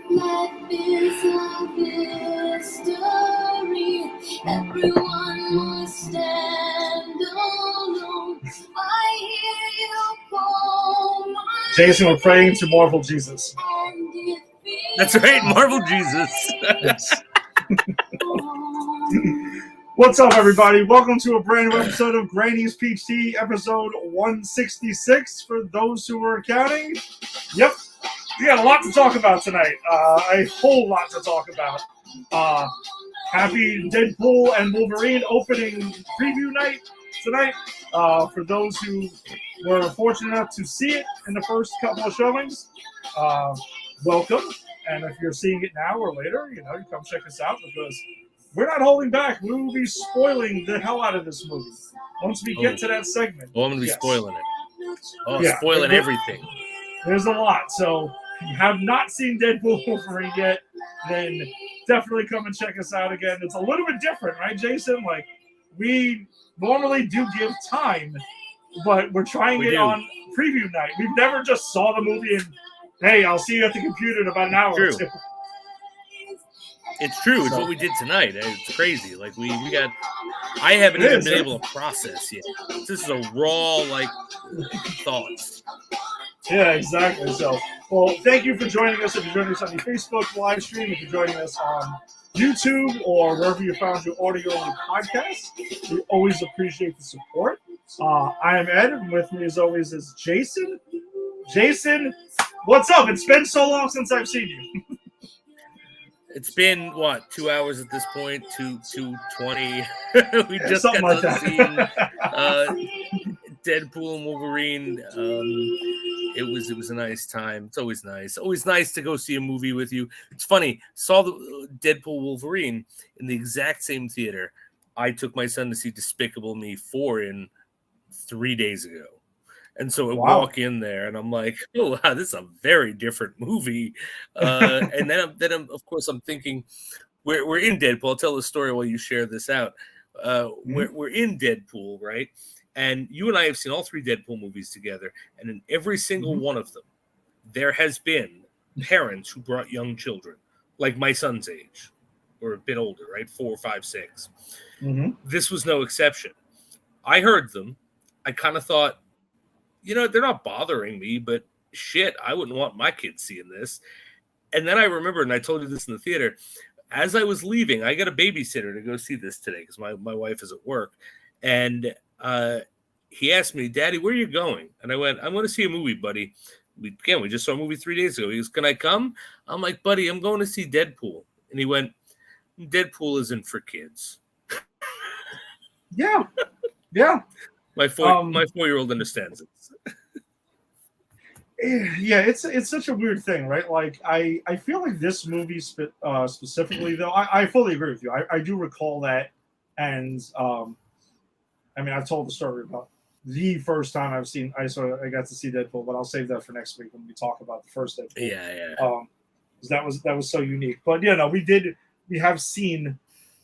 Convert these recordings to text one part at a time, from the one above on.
Life is a mystery. Everyone must stand alone. I hear you call my Jason, we're praying to Marvel Jesus. That's right, Marvel Jesus. Yes. What's up, everybody? Welcome to a brand new episode of Granny's Peach Tea, episode 166. For those who are counting, yep, we got a lot to talk about tonight. A whole lot to talk about. Happy Deadpool and Wolverine opening preview night tonight. For those who were fortunate enough to see it in the first couple of showings, welcome. And if you're seeing it now or later, you come check us out because we're not holding back. We will be spoiling the hell out of this movie once we get to that segment. Oh, I'm going to be spoiling it. Oh, yeah, spoiling everything. There's a lot. So if you have not seen Deadpool Wolverine yet, then definitely come and check us out again. It's a little bit different, right, Jason? Like, we normally do give time, but we're trying it on preview night. We've never just saw the movie and, hey, I'll see you at the computer in about an hour or two. It's true. It's what we did tonight. It's crazy. Like we got. I haven't even been able to process yet. This is a raw thoughts. Yeah, exactly. So, well, thank you for joining us. If you're joining us on the Facebook live stream, if you're joining us on YouTube or wherever you found your audio and podcast, we always appreciate the support. I am Ed, and with me as always is Jason. Jason, what's up? It's been so long since I've seen you. It's been, 2 hours at this point, 2:20. We just something got like seeing Deadpool and Wolverine. It was a nice time. It's always nice. Always nice to go see a movie with you. It's funny. Saw the Deadpool Wolverine in the exact same theater I took my son to see Despicable Me 4 in 3 days ago. And so I walk in there, and I'm like, "Oh wow, this is a very different movie." And then I'm of course, I'm thinking, we're in Deadpool. I'll tell the story while you share this out. We're in Deadpool, right? And you and I have seen all 3 Deadpool movies together, and in every single one of them, there has been parents who brought young children, like my son's age, or a bit older, right? 4, 5, 6. This was no exception. I heard them. I kind of thought, they're not bothering me, but shit, I wouldn't want my kids seeing this. And then I remembered, and I told you this in the theater, as I was leaving, I got a babysitter to go see this today because my wife is at work. And he asked me, "Daddy, where are you going?" And I went, "I'm going to see a movie, buddy." We just saw a movie 3 days ago. He goes, "Can I come?" I'm like, "Buddy, I'm going to see Deadpool." And he went, "Deadpool isn't for kids." Yeah. My 4-year-old understands it. Yeah, it's such a weird thing, right? Like, I feel like this movie specifically, though, I fully agree with you. I do recall that, and I've told the story about the first time I got to see Deadpool, but I'll save that for next week when we talk about the first Deadpool. Yeah. Because that was so unique. But we have seen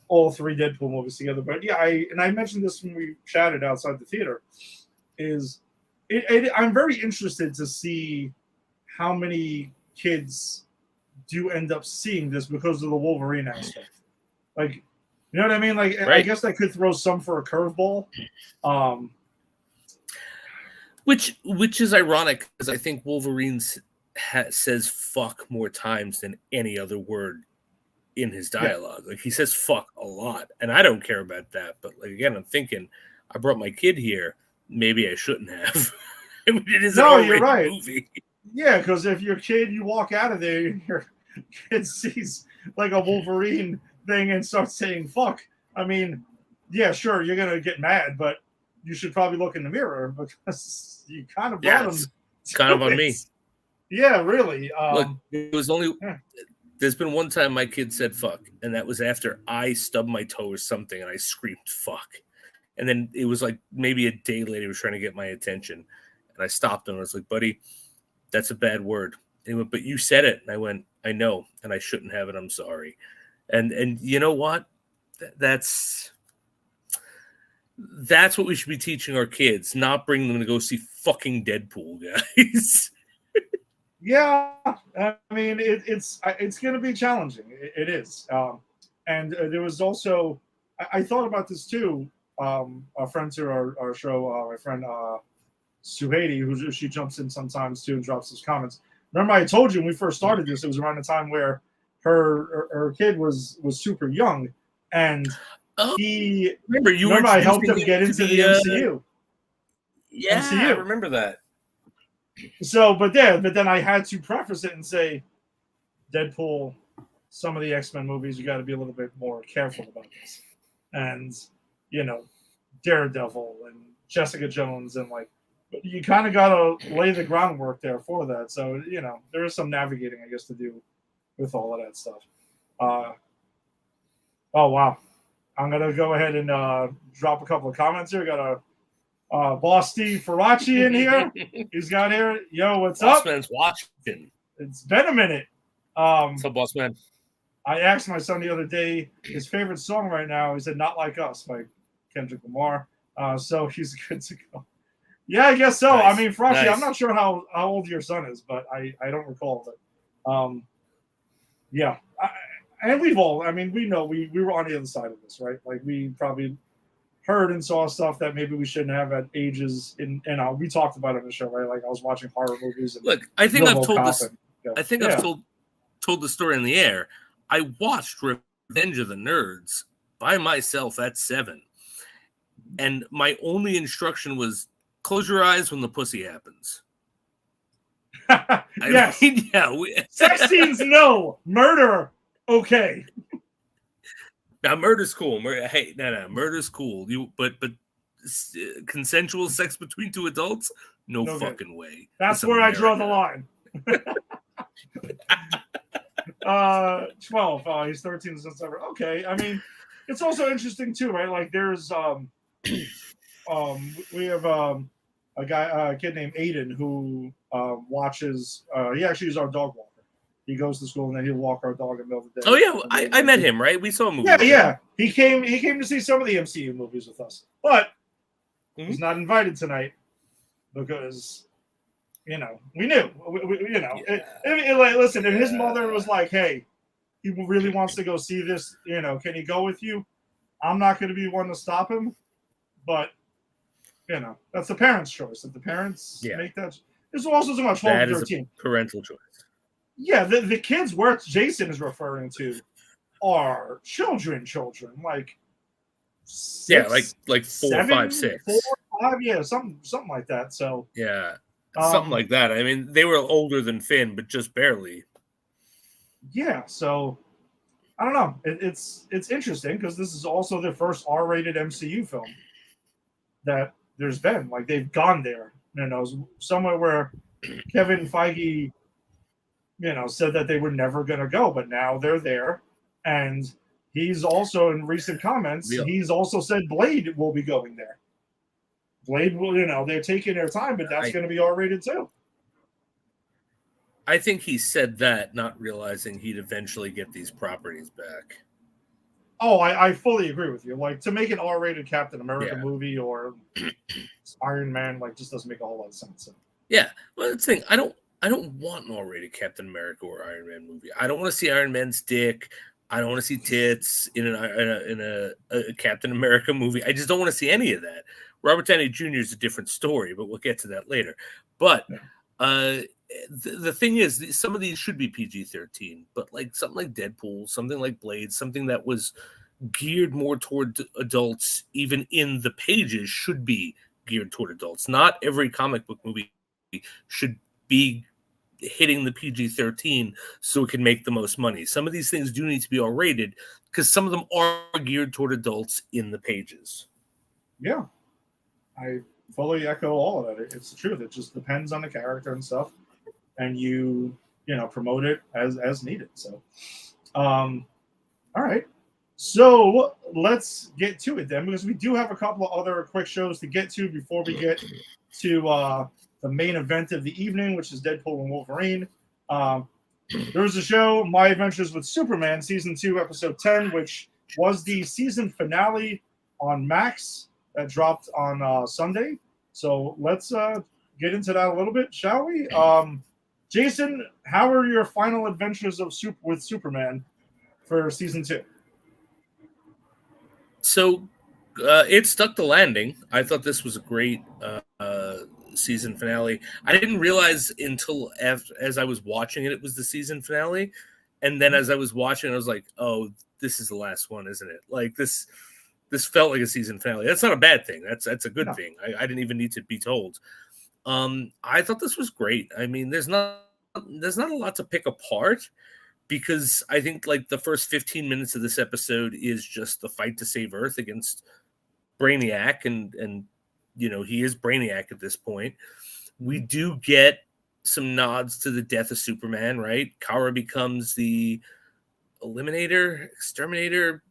all 3 Deadpool movies together. But yeah, I mentioned this when we chatted outside the theater. I'm very interested to see how many kids do end up seeing this because of the Wolverine aspect. Like, you know what I mean? Like, right. I guess that could throw some for a curveball. Which is ironic because I think Wolverine says "fuck" more times than any other word in his dialogue. Yeah. Like, he says "fuck" a lot, and I don't care about that. But like, again, I'm thinking, I brought my kid here. Maybe I shouldn't have. It is you're right. Movie. Yeah, because if your kid, you walk out of there, and your kid sees like a Wolverine thing and starts saying "fuck." I mean, yeah, sure, you're gonna get mad, but you should probably look in the mirror because you kind of brought him. It's kind of on me. Yeah, really. Look, it was only. Yeah. There's been one time my kid said "fuck," and that was after I stubbed my toe or something, and I screamed "fuck." And then it was like maybe a day later, he was trying to get my attention, and I stopped him. I was like, "Buddy, that's a bad word." And he went, "But you said it." And I went, "I know, and I shouldn't have it. I'm sorry." And you know what? That's what we should be teaching our kids, not bring them to go see fucking Deadpool, guys. Yeah, I mean it's going to be challenging. It is, and there was also I thought about this too. A friend to our show, my friend Suhaiti, who she jumps in sometimes too and drops his comments. Remember, I told you when we first started this, it was around the time where her kid was super young, and he remember I helped him get into the MCU. Yeah, MCU. I remember that. So, but then I had to preface it and say, Deadpool, some of the X-Men movies, you got to be a little bit more careful about this. And, you know, Daredevil and Jessica Jones, and like, you kind of got to lay the groundwork there for that. So, you know, there is some navigating, I guess, to do with all of that stuff. Oh, wow. I'm going to go ahead and drop a couple of comments here. Got a Boss Steve Faraci in here. He's got here. Yo, what's Boss up? Man's watching. It's been a minute. What's up, Boss Man? I asked my son the other day his favorite song right now. He said "Not Like Us" by Kendrick Lamar. So he's good to go. Yeah, I guess so. Nice. I mean, Faraci, Nice. I'm not sure how old your son is, but I don't recall. But yeah. And we've all, I mean, we know we were on the other side of this, right? Like we probably heard and saw stuff that maybe we shouldn't have at ages. And we talked about it on the show, right? Like I was watching horror movies. And look, I think I've told this. I think yeah. I've told the story in the air. I watched Revenge of the Nerds by myself at 7, and my only instruction was close your eyes when the pussy happens. Yes. I mean, yeah. Sex scenes, no. Murder, okay. Now murder's cool. Hey, no, murder's cool. But consensual sex between two adults, no fucking way. That's where America. I draw the line. 12. He's 13 since ever. Okay, I mean, it's also interesting too, right? Like there's we have a kid named Aiden who watches. He actually is our dog walker. He goes to school and then he'll walk our dog in the middle of the day. Oh yeah, I met him, right? We saw a movie. Yeah. He came to see some of the MCU movies with us, but he's not invited tonight because we knew. Listen, if his mother was like, "Hey, he really wants to go see this, can he go with you?" I'm not going to be one to stop him, but that's the parents' choice. If the parents make that, there's also so much 12 that 13. Is a parental choice. Yeah, the kids where Jason is referring to are children, like 6, like 4, 7, 5, 6, 4, 5, yeah, something like that. So yeah, something like that. I mean, they were older than Finn, but just barely. Yeah, so I don't know. It's interesting because this is also the first R-rated MCU film that there's been. Like they've gone there, somewhere where Kevin Feige, said that they were never going to go, but now they're there. And he's also, in recent comments, he's also said Blade will be going there. Blade will, they're taking their time, but that's going to be R-rated too. I think he said that, not realizing he'd eventually get these properties back. Oh, I fully agree with you. Like, to make an R-rated Captain America movie or Iron Man, just doesn't make a whole lot of sense. Yeah, well, that's the thing. I don't want an R-rated Captain America or Iron Man movie. I don't want to see Iron Man's dick. I don't want to see tits in a Captain America movie. I just don't want to see any of that. Robert Downey Jr. is a different story, but we'll get to that later. But the thing is, some of these should be PG-13, but like something like Deadpool, something like Blade, something that was geared more toward adults, even in the pages, should be geared toward adults. Not every comic book movie should be hitting the PG-13 so it can make the most money. Some of these things do need to be R-rated because some of them are geared toward adults in the pages. Yeah, I fully echo all of that. It's the truth. It just depends on the character and stuff. and you promote it as needed. So, all right. So let's get to it then, because we do have a couple of other quick shows to get to before we get to the main event of the evening, which is Deadpool and Wolverine. There was a show, My Adventures with Superman, Season 2, Episode 10, which was the season finale on Max that dropped on Sunday. So let's get into that a little bit, shall we? Jason, how are your final adventures with Superman for Season 2? So it stuck the landing. I thought this was a great season finale. I didn't realize until as I was watching it, it was the season finale. And then as I was watching, I was like, oh, this is the last one, isn't it? Like this felt like a season finale. That's not a bad thing. That's a good thing. I didn't even need to be told. I thought this was great. I mean, there's not a lot to pick apart, because I think like the first 15 minutes of this episode is just the fight to save Earth against Brainiac, and he is Brainiac at this point. We do get some nods to the death of Superman, right? Kara becomes the exterminator.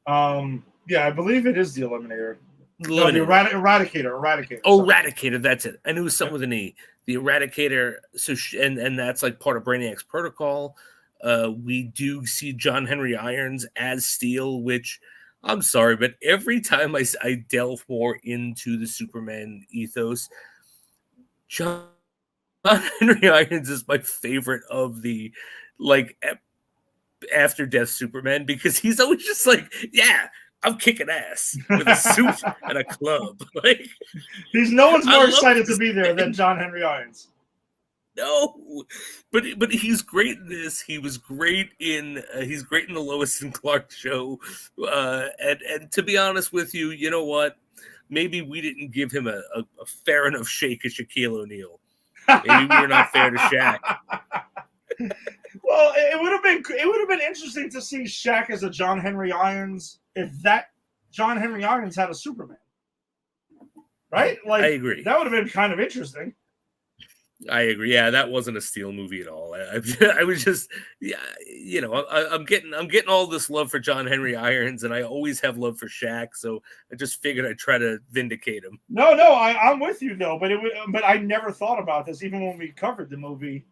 Yeah, I believe it is the Eliminator. No, the Eradicator. Oh, Eradicator, that's it. I knew it was something with an E. The Eradicator. So, and that's like part of Brainiac's protocol. We do see John Henry Irons as Steel, which I'm sorry, but every time I delve more into the Superman ethos, John Henry Irons is my favorite of the after death Superman, because he's always just like, yeah, I'm kicking ass with a suit and a club. Like, no one's more excited to be there than John Henry Irons. No, but he's great in this. He was great in the Lois and Clark show. And to be honest with you, you know what? Maybe we didn't give him a fair enough shake at Shaquille O'Neal. Maybe we were not fair to Shaq. Well, it would have been interesting to see Shaq as a John Henry Irons if that John Henry Irons had a Superman, right? Like, I agree. That would have been kind of interesting. I agree. Yeah, that wasn't a Steel movie at all. I was just, yeah, I'm getting all this love for John Henry Irons, and I always have love for Shaq. So I just figured I'd try to vindicate him. No, I'm with you though. But I never thought about this, even when we covered the movie,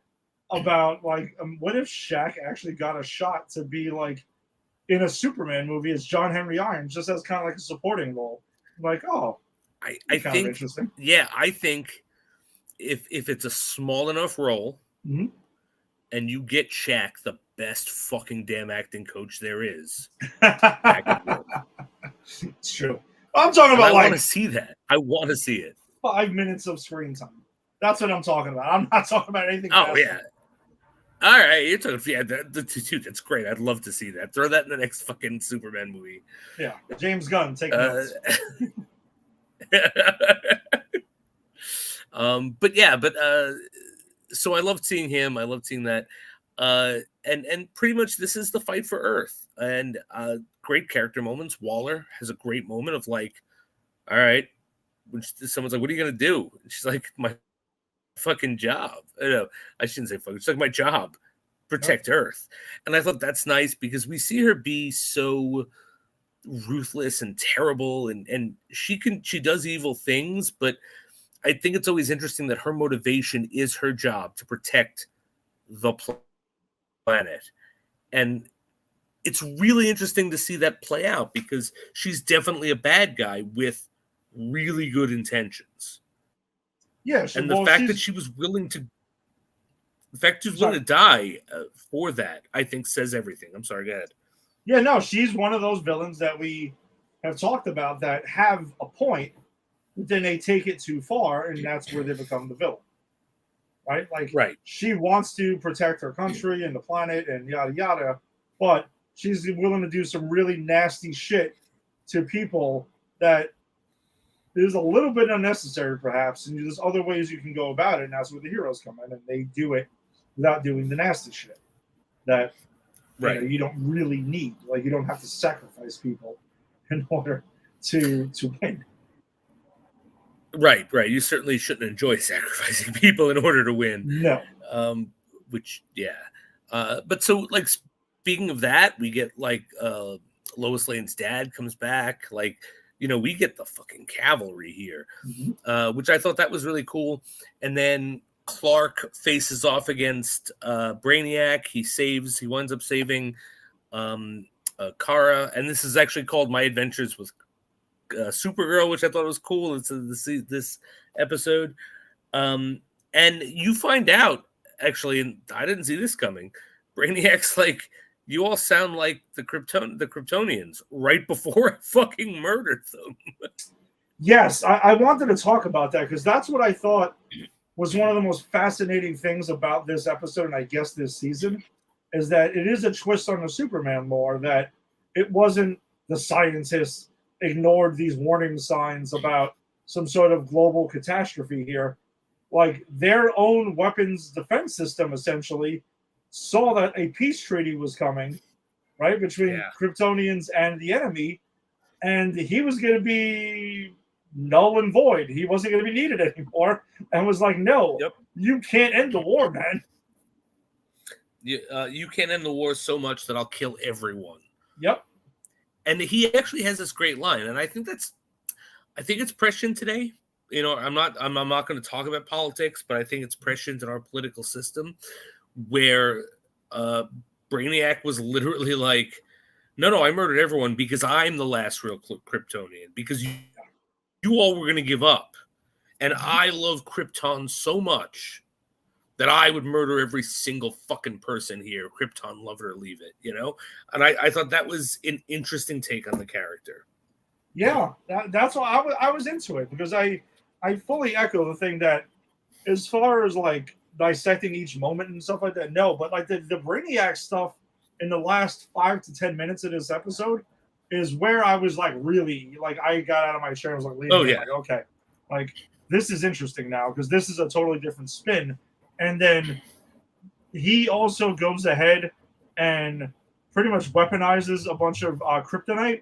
about like, what if Shaq actually got a shot to be like in a Superman movie as John Henry Irons, just as kind of like a supporting role? Like, oh, I think, interesting. Yeah, I think. If it's a small enough role, mm-hmm. and you get Shaq, the best fucking damn acting coach there is, it's true. I'm talking about. I want to see that. I want to see it. 5 minutes of screen time. That's what I'm talking about. I'm not talking about anything. Oh yeah. All right, you're talking. Yeah, dude, that's great. I'd love to see that. Throw that in the next fucking Superman movie. Yeah, James Gunn, take notes. So I loved seeing him. I loved seeing that. And pretty much this is the fight for Earth, and great character moments. Waller has a great moment of like, all right, when someone's like, what are you going to do? And she's like, my fucking job. I shouldn't say fucking. It's like my job, protect Earth. And I thought that's nice, because we see her be so ruthless and terrible, and she does evil things, but I think it's always interesting that her motivation is her job to protect the planet. And it's really interesting to see that play out, because she's definitely a bad guy with really good intentions. Yeah. And the fact that she was willing to die for that, I think says everything. I'm sorry, go ahead. Yeah, no, she's one of those villains that we have talked about that have a point, but then they take it too far, and that's where they become the villain. Right? Like, right. She wants to protect her country and the planet and yada yada, but she's willing to do some really nasty shit to people that is a little bit unnecessary, perhaps. And there's other ways you can go about it, and that's where the heroes come in, and they do it without doing the nasty shit that you don't really need. Like, you don't have to sacrifice people in order to win. Right. You certainly shouldn't enjoy sacrificing people in order to win. No. Which, yeah. But so, like, speaking of that, we get like Lois Lane's dad comes back. Like, we get the fucking cavalry here, which I thought that was really cool. And then Clark faces off against Brainiac. He winds up saving Kara, and this is actually called My Adventures with Supergirl, which I thought was cool. It's this episode, and you find out actually, and I didn't see this coming. Brainiac's like, you all sound like the Kryptonians right before I fucking murdered them. Yes, I wanted to talk about that because that's what I thought was one of the most fascinating things about this episode, and I guess this season, is that it is a twist on the Superman lore, that it wasn't the scientists ignored these warning signs about some sort of global catastrophe here. Like, their own weapons defense system essentially saw that a peace treaty was coming, right, between Kryptonians and the enemy, and he was going to be null and void. He wasn't going to be needed anymore, and was like, no, you can't end the war, man. You can't end the war so much that I'll kill everyone. Yep. And he actually has this great line, and I think it's prescient today. I'm not going to talk about politics, but I think it's prescient in our political system, where Brainiac was literally like, no, I murdered everyone because I'm the last real Kryptonian, because you all were going to give up, and I love Krypton so much that I would murder every single fucking person here. Krypton, love it or leave it, And I thought that was an interesting take on the character. Yeah, that's why I was into it, because I fully echo the thing that, as far as like dissecting each moment and stuff like that, no, but like the Brainiac stuff in the last 5 to 10 minutes of this episode is where I was like, really, like, I got out of my chair and was like, like, okay, like, this is interesting now, because this is a totally different spin. And then he also goes ahead and pretty much weaponizes a bunch of kryptonite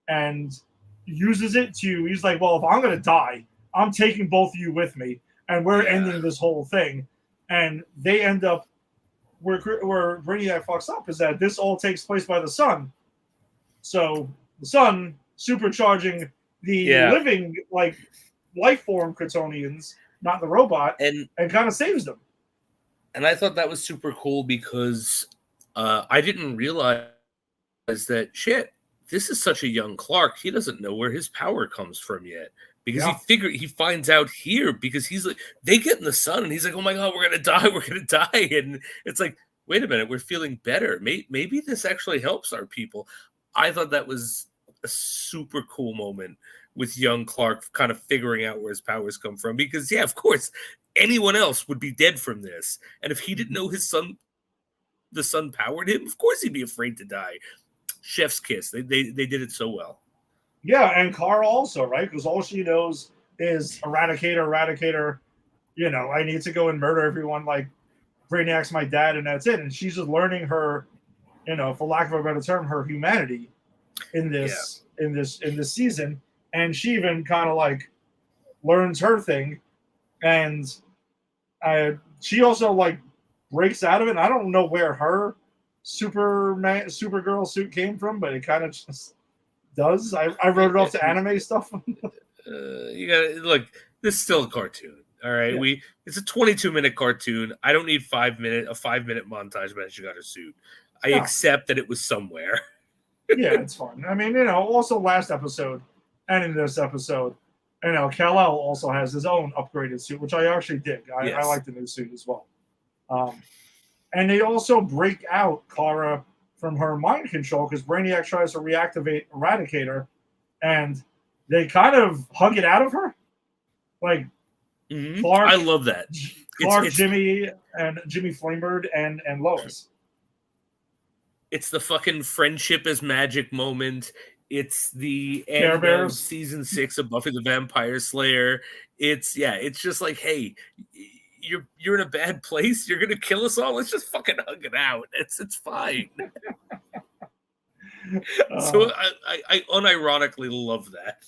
and uses it to, he's like, well, if I'm going to die, I'm taking both of you with me, and we're ending this whole thing. And they end up, where Brainiac fucks up is that this all takes place by the sun. So the sun supercharging the living, like, life form Kryptonians, not the robot, and kind of saves them. And I thought that was super cool, because I didn't realize that, this is such a young Clark. He doesn't know where his power comes from yet, because he finds out here, because he's like, they get in the sun and he's like, oh my God, we're going to die. And it's like, wait a minute, we're feeling better. Maybe this actually helps our people. I thought that was a super cool moment with young Clark kind of figuring out where his powers come from, because of course, anyone else would be dead from this. And if he didn't know the sun powered him, of course he'd be afraid to die. Chef's kiss. They did it so well. Yeah, and Kara also, right? Because all she knows is Eradicator. I need to go and murder everyone. Like, Brainiac's my dad, and that's it. And she's just learning her, for lack of a better term, her humanity in this season. And she even kind of like learns her thing, and she also like breaks out of it. And I don't know where her Supergirl suit came from, but it kind of just does. I wrote it off to anime stuff. You gotta look. This is still a cartoon, all right. Yeah. It's a 22-minute cartoon. I don't need a 5-minute montage, but she got her suit. I accept that it was somewhere. Yeah, it's fun. I mean, also last episode and in this episode, Kal-El also has his own upgraded suit, which I actually dig. I like the new suit as well. And they also break out Kara from her mind control, because Brainiac tries to reactivate Eradicator, and they kind of hug it out of her. Like, Clark, I love that. Clark, Jimmy Flamebird, and Lois. It's the fucking friendship is magic moment. It's the end of season 6 of Buffy the Vampire Slayer. It's just like, hey, you're in a bad place. You're gonna kill us all. Let's just fucking hug it out. It's fine. So I unironically love that.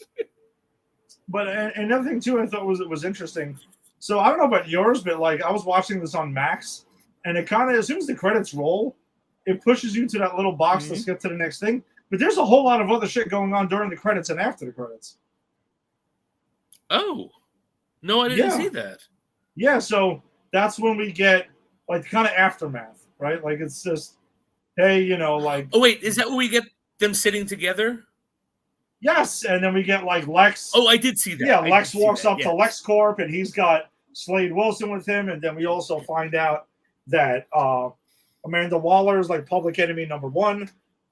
But another thing too, I thought was interesting. So I don't know about yours, but like I was watching this on Max, and it kind of as soon as the credits roll, it pushes you to that little box to skip to the next thing. But there's a whole lot of other shit going on during the credits and after the credits. Oh, no, I didn't see that. Yeah, so that's when we get like kind of aftermath, right? Like it's just, hey, you know, like. Oh wait, is that when we get them sitting together? Yes, and then we get like Lex. Oh, I did see that. Yeah, Lex walks up to LexCorp, and he's got Slade Wilson with him, and then we also find out that Amanda Waller is like public enemy number one,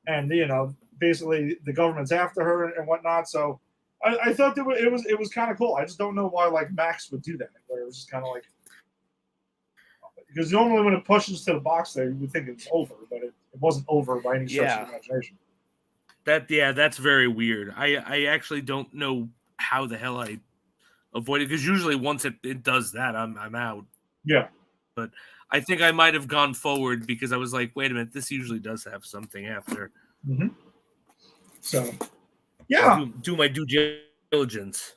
and you know, basically the government's after her and whatnot. So I thought that it was kind of cool. I just don't know why like Max would do that, where it was just kind of like, because normally when it pushes to the box there, you would think it's over, but it wasn't over by any stretch of the imagination. That's very weird. I actually don't know how the hell I avoid it, because usually once it does that, I'm out. Yeah. But I think I might have gone forward because I was like, wait a minute, this usually does have something after. Mm-hmm. So, yeah. Do my due diligence.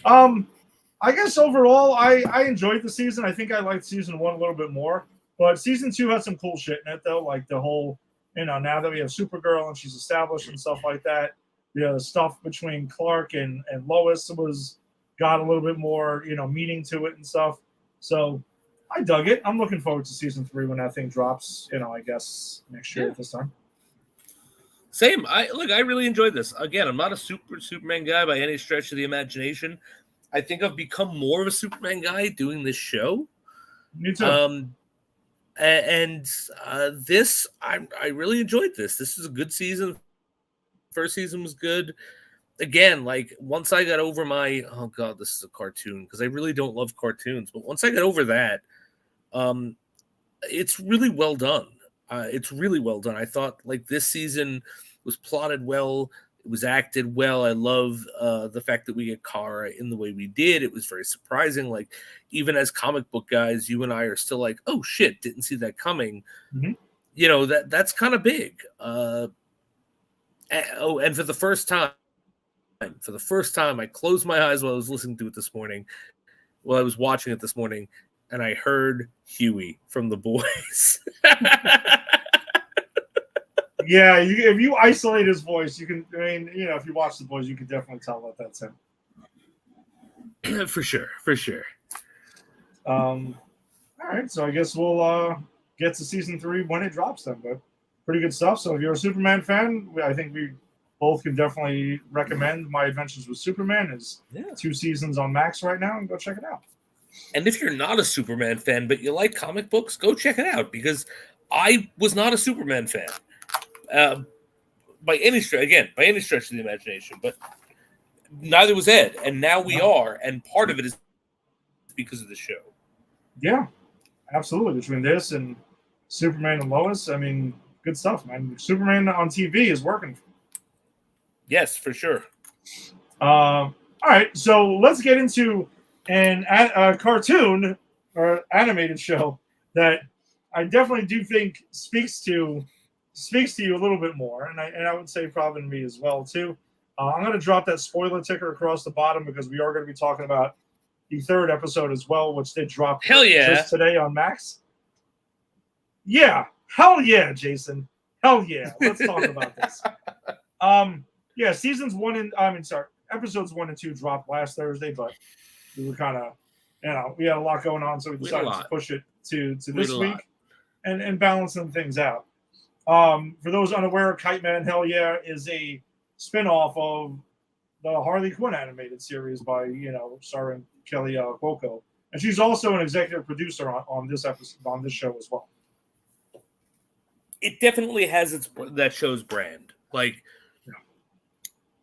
I guess overall, I enjoyed the season. I think I liked season 1 a little bit more. But season 2 had some cool shit in it, though. Like the whole, you know, now that we have Supergirl and she's established and stuff like that, you know, the stuff between Clark and Lois got a little bit more, you know, meaning to it and stuff. So I dug it. I'm looking forward to season 3 when that thing drops, you know, I guess next year at this time. Same. I really enjoyed this. Again, I'm not a Superman guy by any stretch of the imagination. I think I've become more of a Superman guy doing this show. Me too. This, I really enjoyed this. This was a good season. First season was good. Again, like once I got over my, oh god, this is a cartoon, because I really don't love cartoons, but once I got over that, it's really well done. It's really well done. I thought like this season was plotted well. It was acted well. I love the fact that we get Kara in the way we did. It was very surprising. Like, even as comic book guys, you and I are still like, oh shit, didn't see that coming. Mm-hmm. You know, that's kind of big. And for the first time, I closed my eyes while I was listening to it this morning, while I was watching it this morning, and I heard Huey from The Boys. Yeah, if you isolate his voice, you can. I mean, you know, if you watch The Boys, you can definitely tell that that's him. For sure. All right, so I guess we'll get to season 3 when it drops then. But pretty good stuff. So if you're a Superman fan, I think we both can definitely recommend My Adventures with Superman. Is 2 seasons on Max right now, and go check it out. And if you're not a Superman fan, but you like comic books, go check it out, because I was not a Superman fan. By any stretch of the imagination, but neither was Ed, and now we are, and part of it is because of the show. Yeah, absolutely. Between this and Superman and Lois, I mean, good stuff, man. Superman on TV is working. Yes, for sure. All right, so let's get into a cartoon or animated show that I definitely do think speaks to you a little bit more, and I would say probably me as well too. I'm going to drop that spoiler ticker across the bottom, because we are going to be talking about the 3rd episode as well, which did drop just today on Max. Yeah, hell yeah, Jason, hell yeah. Let's talk about this. Yeah, episodes 1 and 2 dropped last Thursday, but we were kind of, you know, we had a lot going on, so we decided to push it to this week and balance some things out. For those unaware, Kite Man, hell yeah, is a spin-off of the Harley Quinn animated series by, you know, starring Kelly Cuoco, and she's also an executive producer on this episode, on this show as well. It definitely has that show's brand. Like,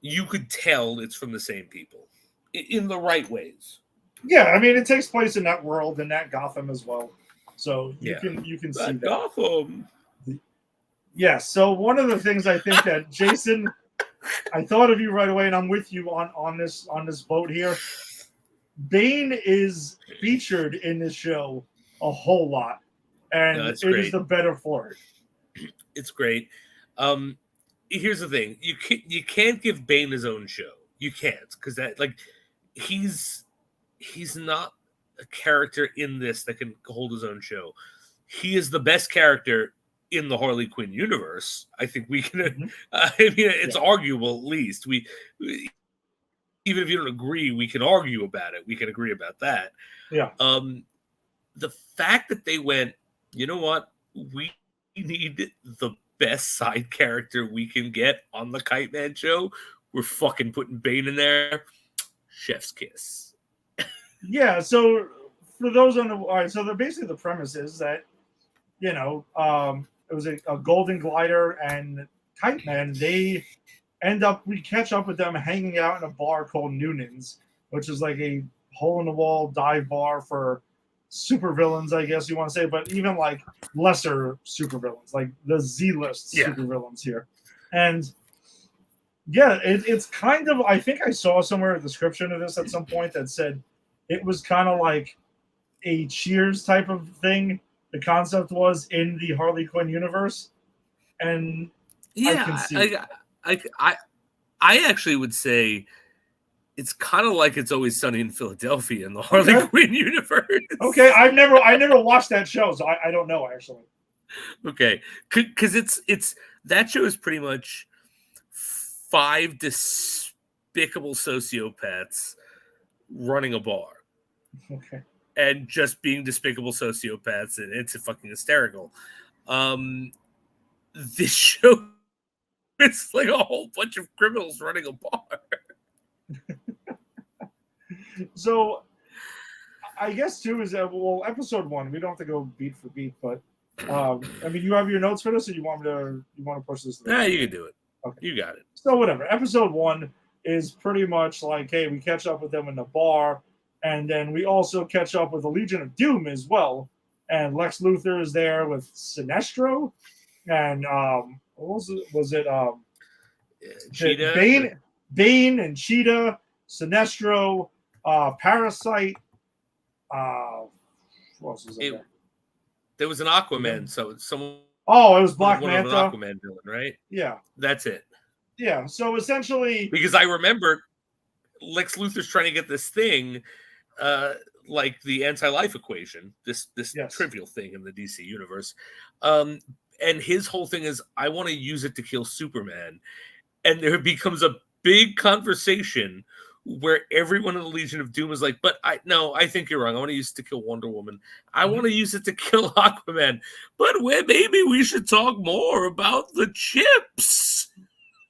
you could tell it's from the same people in the right ways. Yeah, I mean, it takes place in that world, in that Gotham as well, so you can see that. Gotham. Yes. So one of the things I think that Jason, I thought of you right away, and I'm with you on this boat here. Bane is featured in this show a whole lot, and it is the better for it. It's great. Here's the thing: you can't give Bane his own show. You can't, because that like he's not a character in this that can hold his own show. He is the best character in the Harley Quinn universe. I think we can. Mm-hmm. I mean, it's arguable at least. We even if you don't agree, we can argue about it. We can agree about that. Yeah. The fact that they went, you know what, we need the best side character we can get on the Kite Man show. We're fucking putting Bane in there. Chef's kiss. Yeah. So for those on the, all right, so basically the premise is that, you know, it was a Golden Glider and Kite Man. They we catch up with them hanging out in a bar called Noonan's, which is like a hole in the wall dive bar for supervillains, I guess you want to say, but even like lesser supervillains, like the Z-list supervillains here. And yeah, it's kind of, I think I saw somewhere a description of this at some point that said it was kind of like a Cheers type of thing. The concept was in the Harley Quinn universe. And yeah, I can see I actually would say it's kind of like It's Always Sunny in Philadelphia in the Harley Quinn universe. Okay, I never watched that show, so I don't know actually. Okay, because it's that show is pretty much 5 despicable sociopaths running a bar. Okay. And just being despicable sociopaths, and it's fucking hysterical. This show it's like a whole bunch of criminals running a bar. So, I guess too is that, well, episode 1. We don't have to go beat for beat, but I mean, you have your notes for this, or you want to push this? Yeah, you can do it. Okay, you got it. So whatever. Episode 1 is pretty much like, hey, we catch up with them in the bar, and then we also catch up with the Legion of Doom as well. And Lex Luthor is there with Sinestro, and what was it? Cheetah, Bane and Cheetah, Sinestro, Parasite. What else was there? There was an Aquaman, so someone. Oh, it was Black Manta. Manta. An Aquaman villain, right? Yeah, that's it. Yeah, so essentially, because I remember Lex Luthor's trying to get this thing, like the anti-life equation, this trivial thing in the DC universe, and his whole thing is, I want to use it to kill Superman, and there becomes a big conversation where everyone in the Legion of Doom is like, but I think you're wrong. I want to use it to kill Wonder Woman. I want to use it to kill Aquaman. But maybe we should talk more about the chips.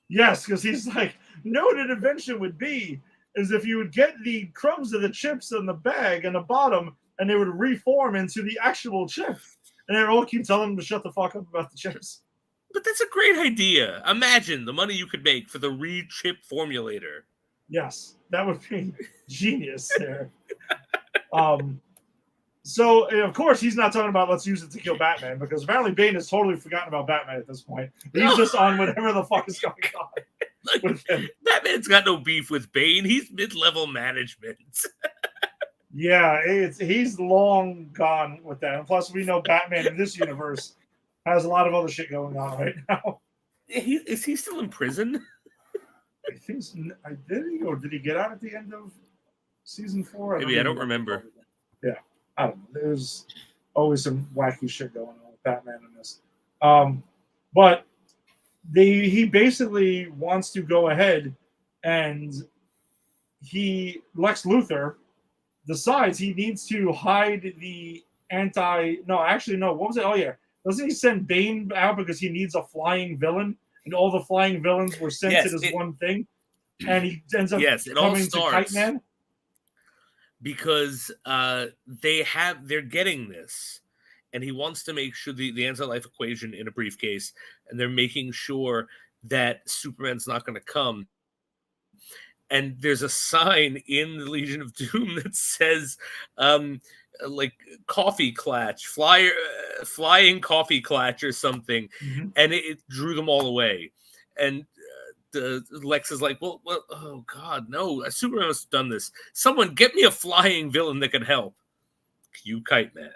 Yes, because he's like, noted invention would be is if you would get the crumbs of the chips in the bag in the bottom, and they would reform into the actual chip. And they all keep telling him to shut the fuck up about the chips. But that's a great idea. Imagine the money you could make for the re-chip formulator. Yes, that would be genius there. So, of course, he's not talking about let's use it to kill Batman, because apparently Bane has totally forgotten about Batman at this point. He's just on whatever the fuck is going on with him. Batman's got no beef with Bane. He's mid-level management. Yeah, he's long gone with that. And plus, we know Batman in this universe has a lot of other shit going on right now. Is he still in prison? I think did he, or did he get out at the end of season 4? Maybe I don't remember. Yeah, I don't know. There's always some wacky shit going on with Batman in this. But he basically wants to go ahead, and Lex Luthor decides he needs to hide the what was it? Oh yeah, doesn't he send Bane out because he needs a flying villain? And all the flying villains were sent to this one thing, and he ends up coming to Kite Man because they're getting this, and he wants to make sure the anti-life equation in a briefcase, and they're making sure that Superman's not going to come. And there's a sign in the Legion of Doom that says, like coffee clutch, flying coffee clutch or something, and it drew them all away. And Lex is like, well, oh god, no! Superman must have done this. Someone get me a flying villain that can help. Cue Kite Man.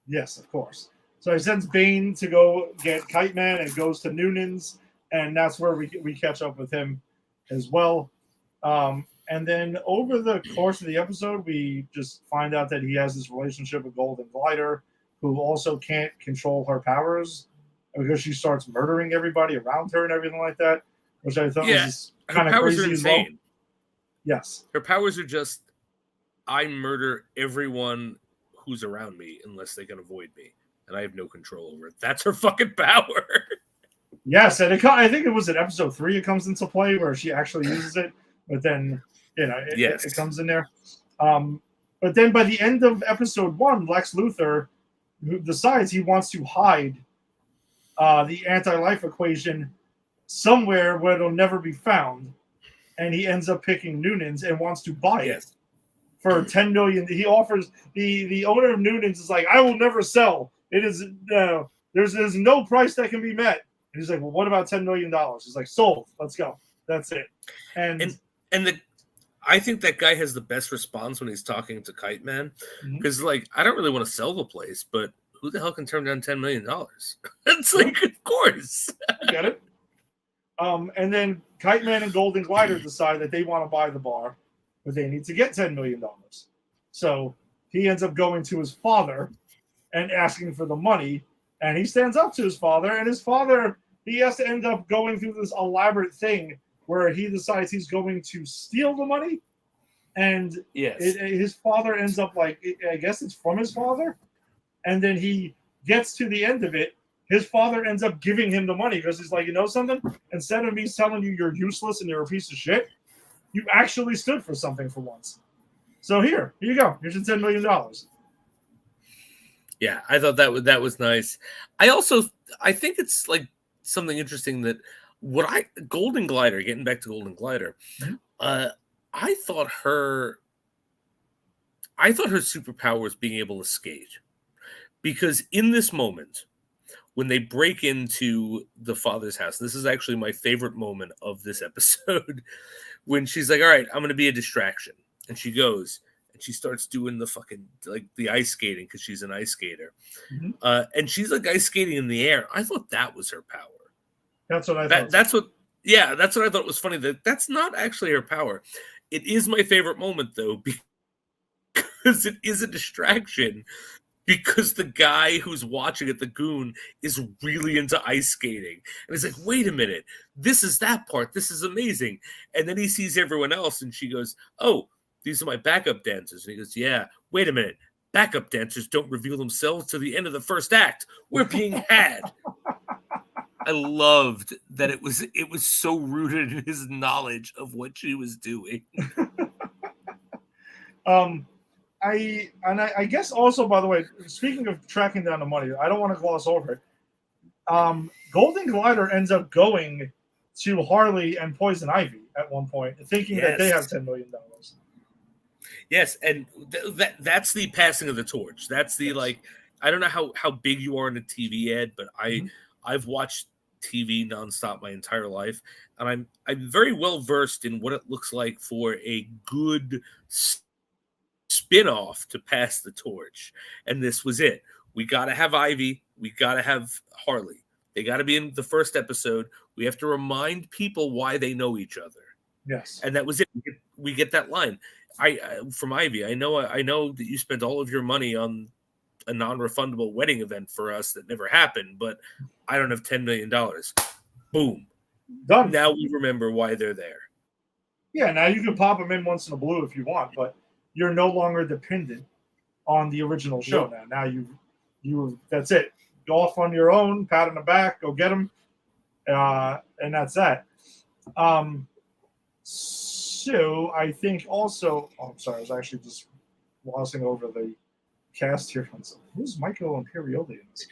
Yes, of course. So he sends Bane to go get Kite Man and goes to Noonan's, and that's where we catch up with him as well. And then over the course of the episode, we just find out that he has this relationship with Golden Glider, who also can't control her powers because she starts murdering everybody around her and everything like that, which I thought was kind of crazy as well. Yes. Her powers are just, I murder everyone who's around me unless they can avoid me, and I have no control over it. That's her fucking power. Yes, and I think it was in episode 3 it comes into play where she actually uses it, but then it comes in there. But then by the end of episode 1, Lex Luthor decides he wants to hide the anti-life equation somewhere where it'll never be found, and he ends up picking Noonan's and wants to buy it for $10 million. He offers the owner of Noonan's is like, I will never sell. It is there's no price that can be met. And he's like, well, what about $10 million? He's like, sold. Let's go. That's it. And I think that guy has the best response when he's talking to Kite Man, because like, I don't really want to sell the place, but who the hell can turn down $10 million? It's like, of course. I get it. And then Kite Man and Golden Glider decide that they want to buy the bar, but they need to get $10 million. So he ends up going to his father and asking for the money, and he stands up to his father, and his father, he has to end up going through this elaborate thing where he decides he's going to steal the money, and his father ends up like, I guess it's from his father, and then he gets to the end of it. His father ends up giving him the money because he's like, you know something? Instead of me telling you you're useless and you're a piece of shit, you actually stood for something for once. So here you go. Here's your $10 million. Yeah, I thought that was nice. I think it's like something interesting that Golden Glider, getting back to Golden Glider, I thought her superpower was being able to skate. Because in this moment, when they break into the father's house, this is actually my favorite moment of this episode, when she's like, all right, I'm going to be a distraction. And she goes and she starts doing the fucking, like, the ice skating because she's an ice skater. And she's like ice skating in the air. I thought that was her power. That's what I thought. That's what I thought was funny. That's not actually her power. It is my favorite moment, though, because it is a distraction. Because the guy who's watching it, the goon, is really into ice skating. And he's like, wait a minute, this is that part. This is amazing. And then he sees everyone else and she goes, oh, these are my backup dancers. And he goes, yeah, wait a minute. Backup dancers don't reveal themselves to the end of the first act. We're being had. I loved that it was so rooted in his knowledge of what she was doing. I guess also, by the way, speaking of tracking down the money, I don't want to gloss over it. Golden Glider ends up going to Harley and Poison Ivy at one point, thinking that they have $10 million. Yes, and that's the passing of the torch. That's the like, I don't know how big you are in the TV, Ed, but I've watched TV nonstop my entire life, and I'm very well versed in what it looks like for a good spin-off to pass the torch. And this was it. We got to have Ivy. We got to have Harley. They got to be in the first episode. We have to remind people why they know each other. Yes. And that was it. We get that line. From Ivy, I know that you spent all of your money on a non-refundable wedding event for us that never happened, but I don't have $10 million. Boom. Done. Now we remember why they're there. Yeah, now you can pop them in once in a blue if you want, but you're no longer dependent on the original show now. Now you that's it. Go off on your own, pat on the back, go get them, and that's that. So I think also, I'm sorry, I was actually just glossing over the cast here. Who's Michael Imperioli in this?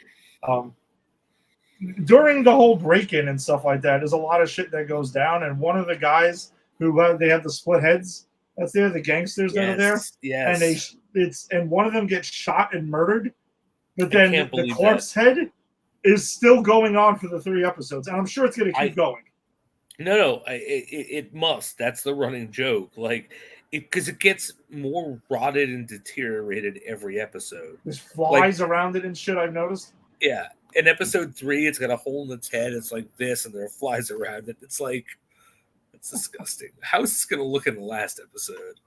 During the whole break-in and stuff like that, there's a lot of shit that goes down, and one of the guys who they have the split heads. That's there, the gangsters that are there. Yes. And one of them gets shot and murdered, but then the corpse head is still going on for the 3 episodes, and I'm sure it's going to keep going. No, it must. That's the running joke, like, because it gets more rotted and deteriorated every episode. There's flies around it and shit. I've noticed. Yeah, in episode 3, it's got a hole in its head. It's like this, and there are flies around it. It's like, It's disgusting. How is this going to look in the last episode?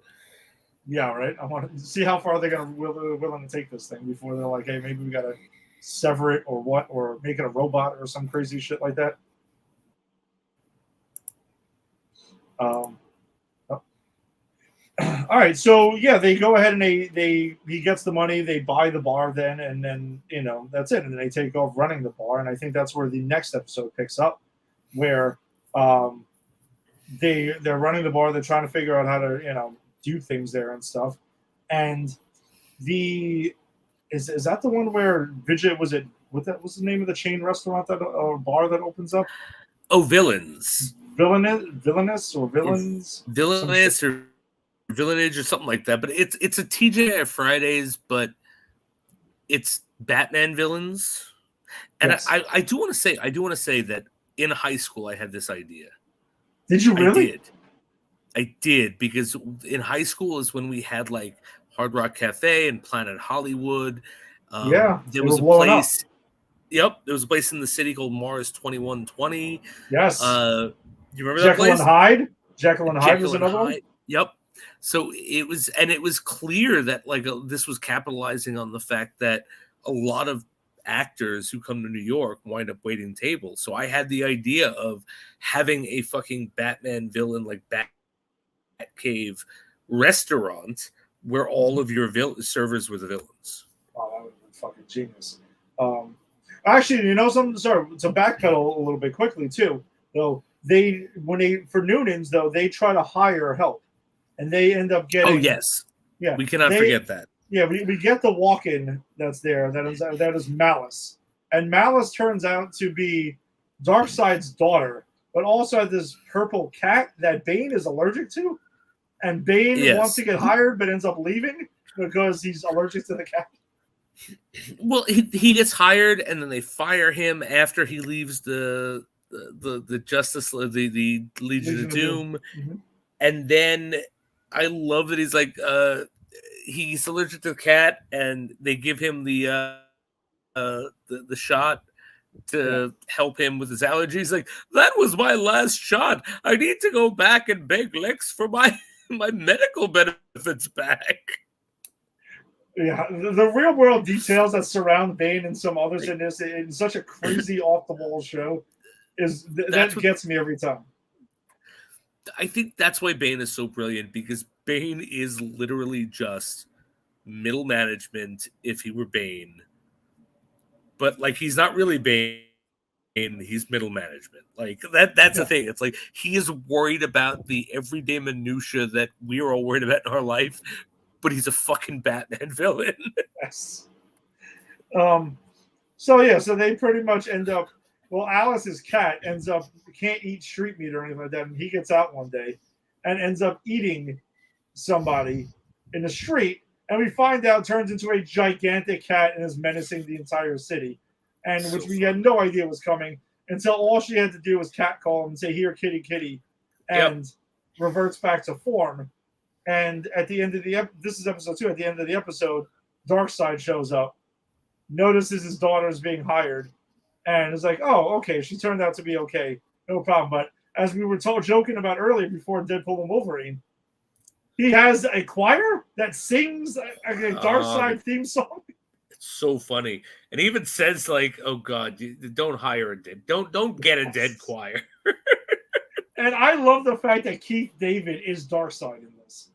Yeah, right. I want to see how far they're gonna willing to take this thing before they're like, hey, maybe we gotta sever it or what, or make it a robot or some crazy shit like that. Oh. All right, so yeah, they go ahead and he gets the money, they buy the bar then, and then that's it, and then they take off running the bar, and I think that's where the next episode picks up, where they're running the bar, they're trying to figure out how to do things there and stuff, and is that the one where Vijay what's the name of the chain restaurant that or bar that opens up? Oh, Villains. Villainous or Villains? Villainous or Villanage or something like that. But it's a TGI Fridays, but it's Batman Villains. And yes. I do want to say that in high school I had this idea. Did you really? I did, because in high school is when we had like Hard Rock Cafe and Planet Hollywood. There was a place. Up. Yep, there was a place in the city called Mars 2120. Yes. You remember Jekyll that place? Jekyll and Hyde was another one. Yep. So it was clear that like this was capitalizing on the fact that a lot of actors who come to New York wind up waiting tables. So I had the idea of having a fucking Batman villain like Batcave restaurant where all of your servers were the villains. Oh, that would have been fucking genius. Actually, something. Sorry, to backpedal a little bit quickly too. Though for Noonan's though, they try to hire help, and they end up getting. Oh yes, yeah, we cannot forget that. Yeah, we get the walk-in that's there. That is Malice, and Malice turns out to be Darkseid's daughter, but also had this purple cat that Bane is allergic to, and Bane wants to get hired but ends up leaving because he's allergic to the cat. Well, he gets hired, and then they fire him after he leaves the Justice, the Legion of Doom, mm-hmm. And then I love that he's like he's allergic to the cat, and they give him the shot to help him with his allergies. Like, that was my last shot. I need to go back and beg Lex for my medical benefits back. Yeah, the real world details that surround Bane and some others in this in such a crazy off the wall show that gets me every time. I think that's why Bane is so brilliant, because Bane is literally just middle management if he were Bane. But like, he's not really Bane, he's middle management. Like that's the thing. It's like he is worried about the everyday minutia that we're all worried about in our life, but he's a fucking Batman villain. Yes. So they pretty much end up. Well, Alice's cat can't eat street meat or anything like that, and he gets out one day and ends up eating somebody in the street, and we find out turns into a gigantic cat and is menacing the entire city, and which we had no idea was coming until all she had to do was catcall him and say, "Here, kitty, kitty," and reverts back to form. And at the end of this is episode 2. At the end of the episode, Darkseid shows up, notices his daughter is being hired, and is like, "Oh, okay, she turned out to be okay, no problem." But as we were joking about earlier, before Deadpool and Wolverine, he has a choir that sings a Darkseid theme song. It's so funny, and he even says like, "Oh God, don't hire a dead, don't get a dead choir." And I love the fact that Keith David is Darkseid in this.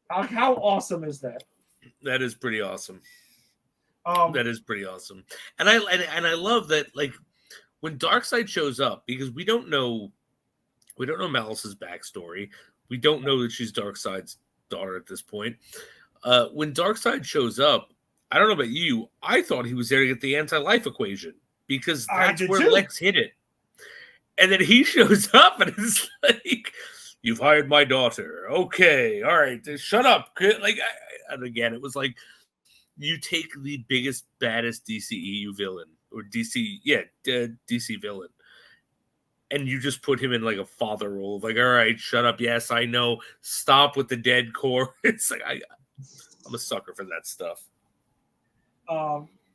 How awesome is that? That is pretty awesome. That is pretty awesome, and I love that, like, when Darkseid shows up, because we don't know Malice's backstory. We don't know that she's Darkseid's daughter at this point. When Darkseid shows up, I don't know about you, I thought he was there to get the anti-life equation, because that's where Lex hid it. And then he shows up and it's like, "You've hired my daughter. Okay, all right, shut up." Like, and again, it was like, you take the biggest, baddest DCEU villain, or DC villain, and you just put him in like a father role of like, "All right, shut up. Yes, I know. Stop with the dead core." It's like, I'm a sucker for that stuff.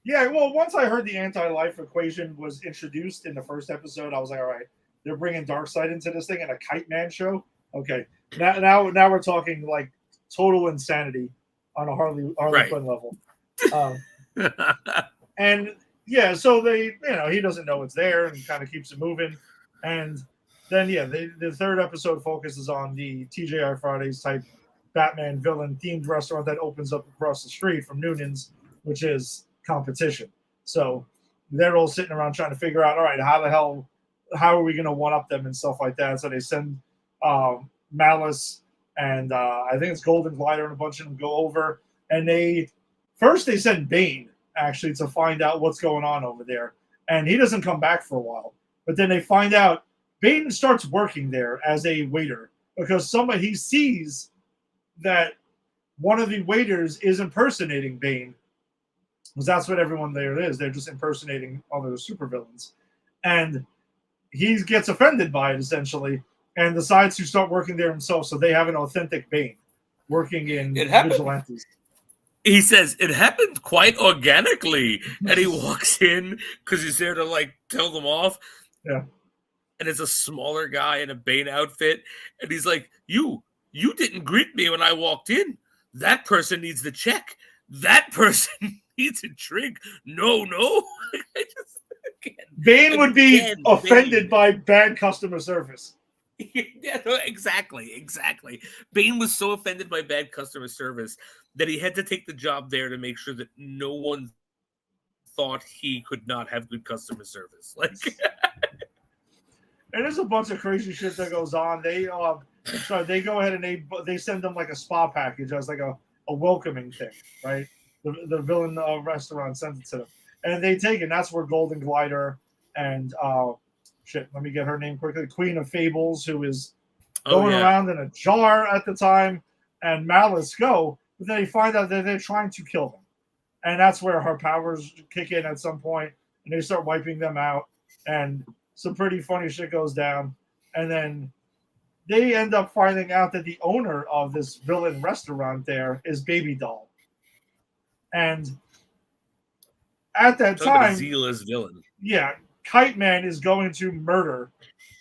Yeah, well, once I heard the anti-life equation was introduced in the first episode, I was like, all right, they're bringing Darkseid into this thing and a Kite Man show. Okay, now we're talking like total insanity on a Harley Right. Quinn level. And yeah, so he doesn't know it's there and kind of keeps it moving. And then the third episode focuses on the TJI Fridays type Batman villain themed restaurant that opens up across the street from Noonan's, which is competition. So they're all sitting around trying to figure out, all right, how are we going to one up them and stuff like that? So they send Malice and I think it's Golden Glider and a bunch of them go over, and they send Bane actually to find out what's going on over there, and he doesn't come back for a while. But then they find out Bane starts working there as a waiter because he sees that one of the waiters is impersonating Bane, because that's what everyone there is. They're just impersonating other supervillains, and he gets offended by it essentially, and decides to start working there himself. So they have an authentic Bane working in Vigilantes. He says it happened quite organically, and he walks in because he's there to like tell them off. Yeah, and it's a smaller guy in a Bane outfit, and he's like, "You didn't greet me when I walked in. That person needs the check. That person needs a drink. No." Bane would be offended by bad customer service. Yeah, exactly. Bane was so offended by bad customer service that he had to take the job there to make sure that no one thought he could not have good customer service. Like, and there's a bunch of crazy shit that goes on. They go ahead and they send them like a spa package as like a welcoming thing, right? The villain restaurant sends it to them, and they take it. And that's where Golden Glider and let me get her name quickly. Queen of Fables, who is going around in a jar at the time, and Malice go. But then they find out that they're trying to kill them. And that's where her powers kick in at some point, and they start wiping them out. And some pretty funny shit goes down. And then they end up finding out that the owner of this villain restaurant there is Baby Doll. And at that time, zealous villain. Yeah, Kite Man is going to murder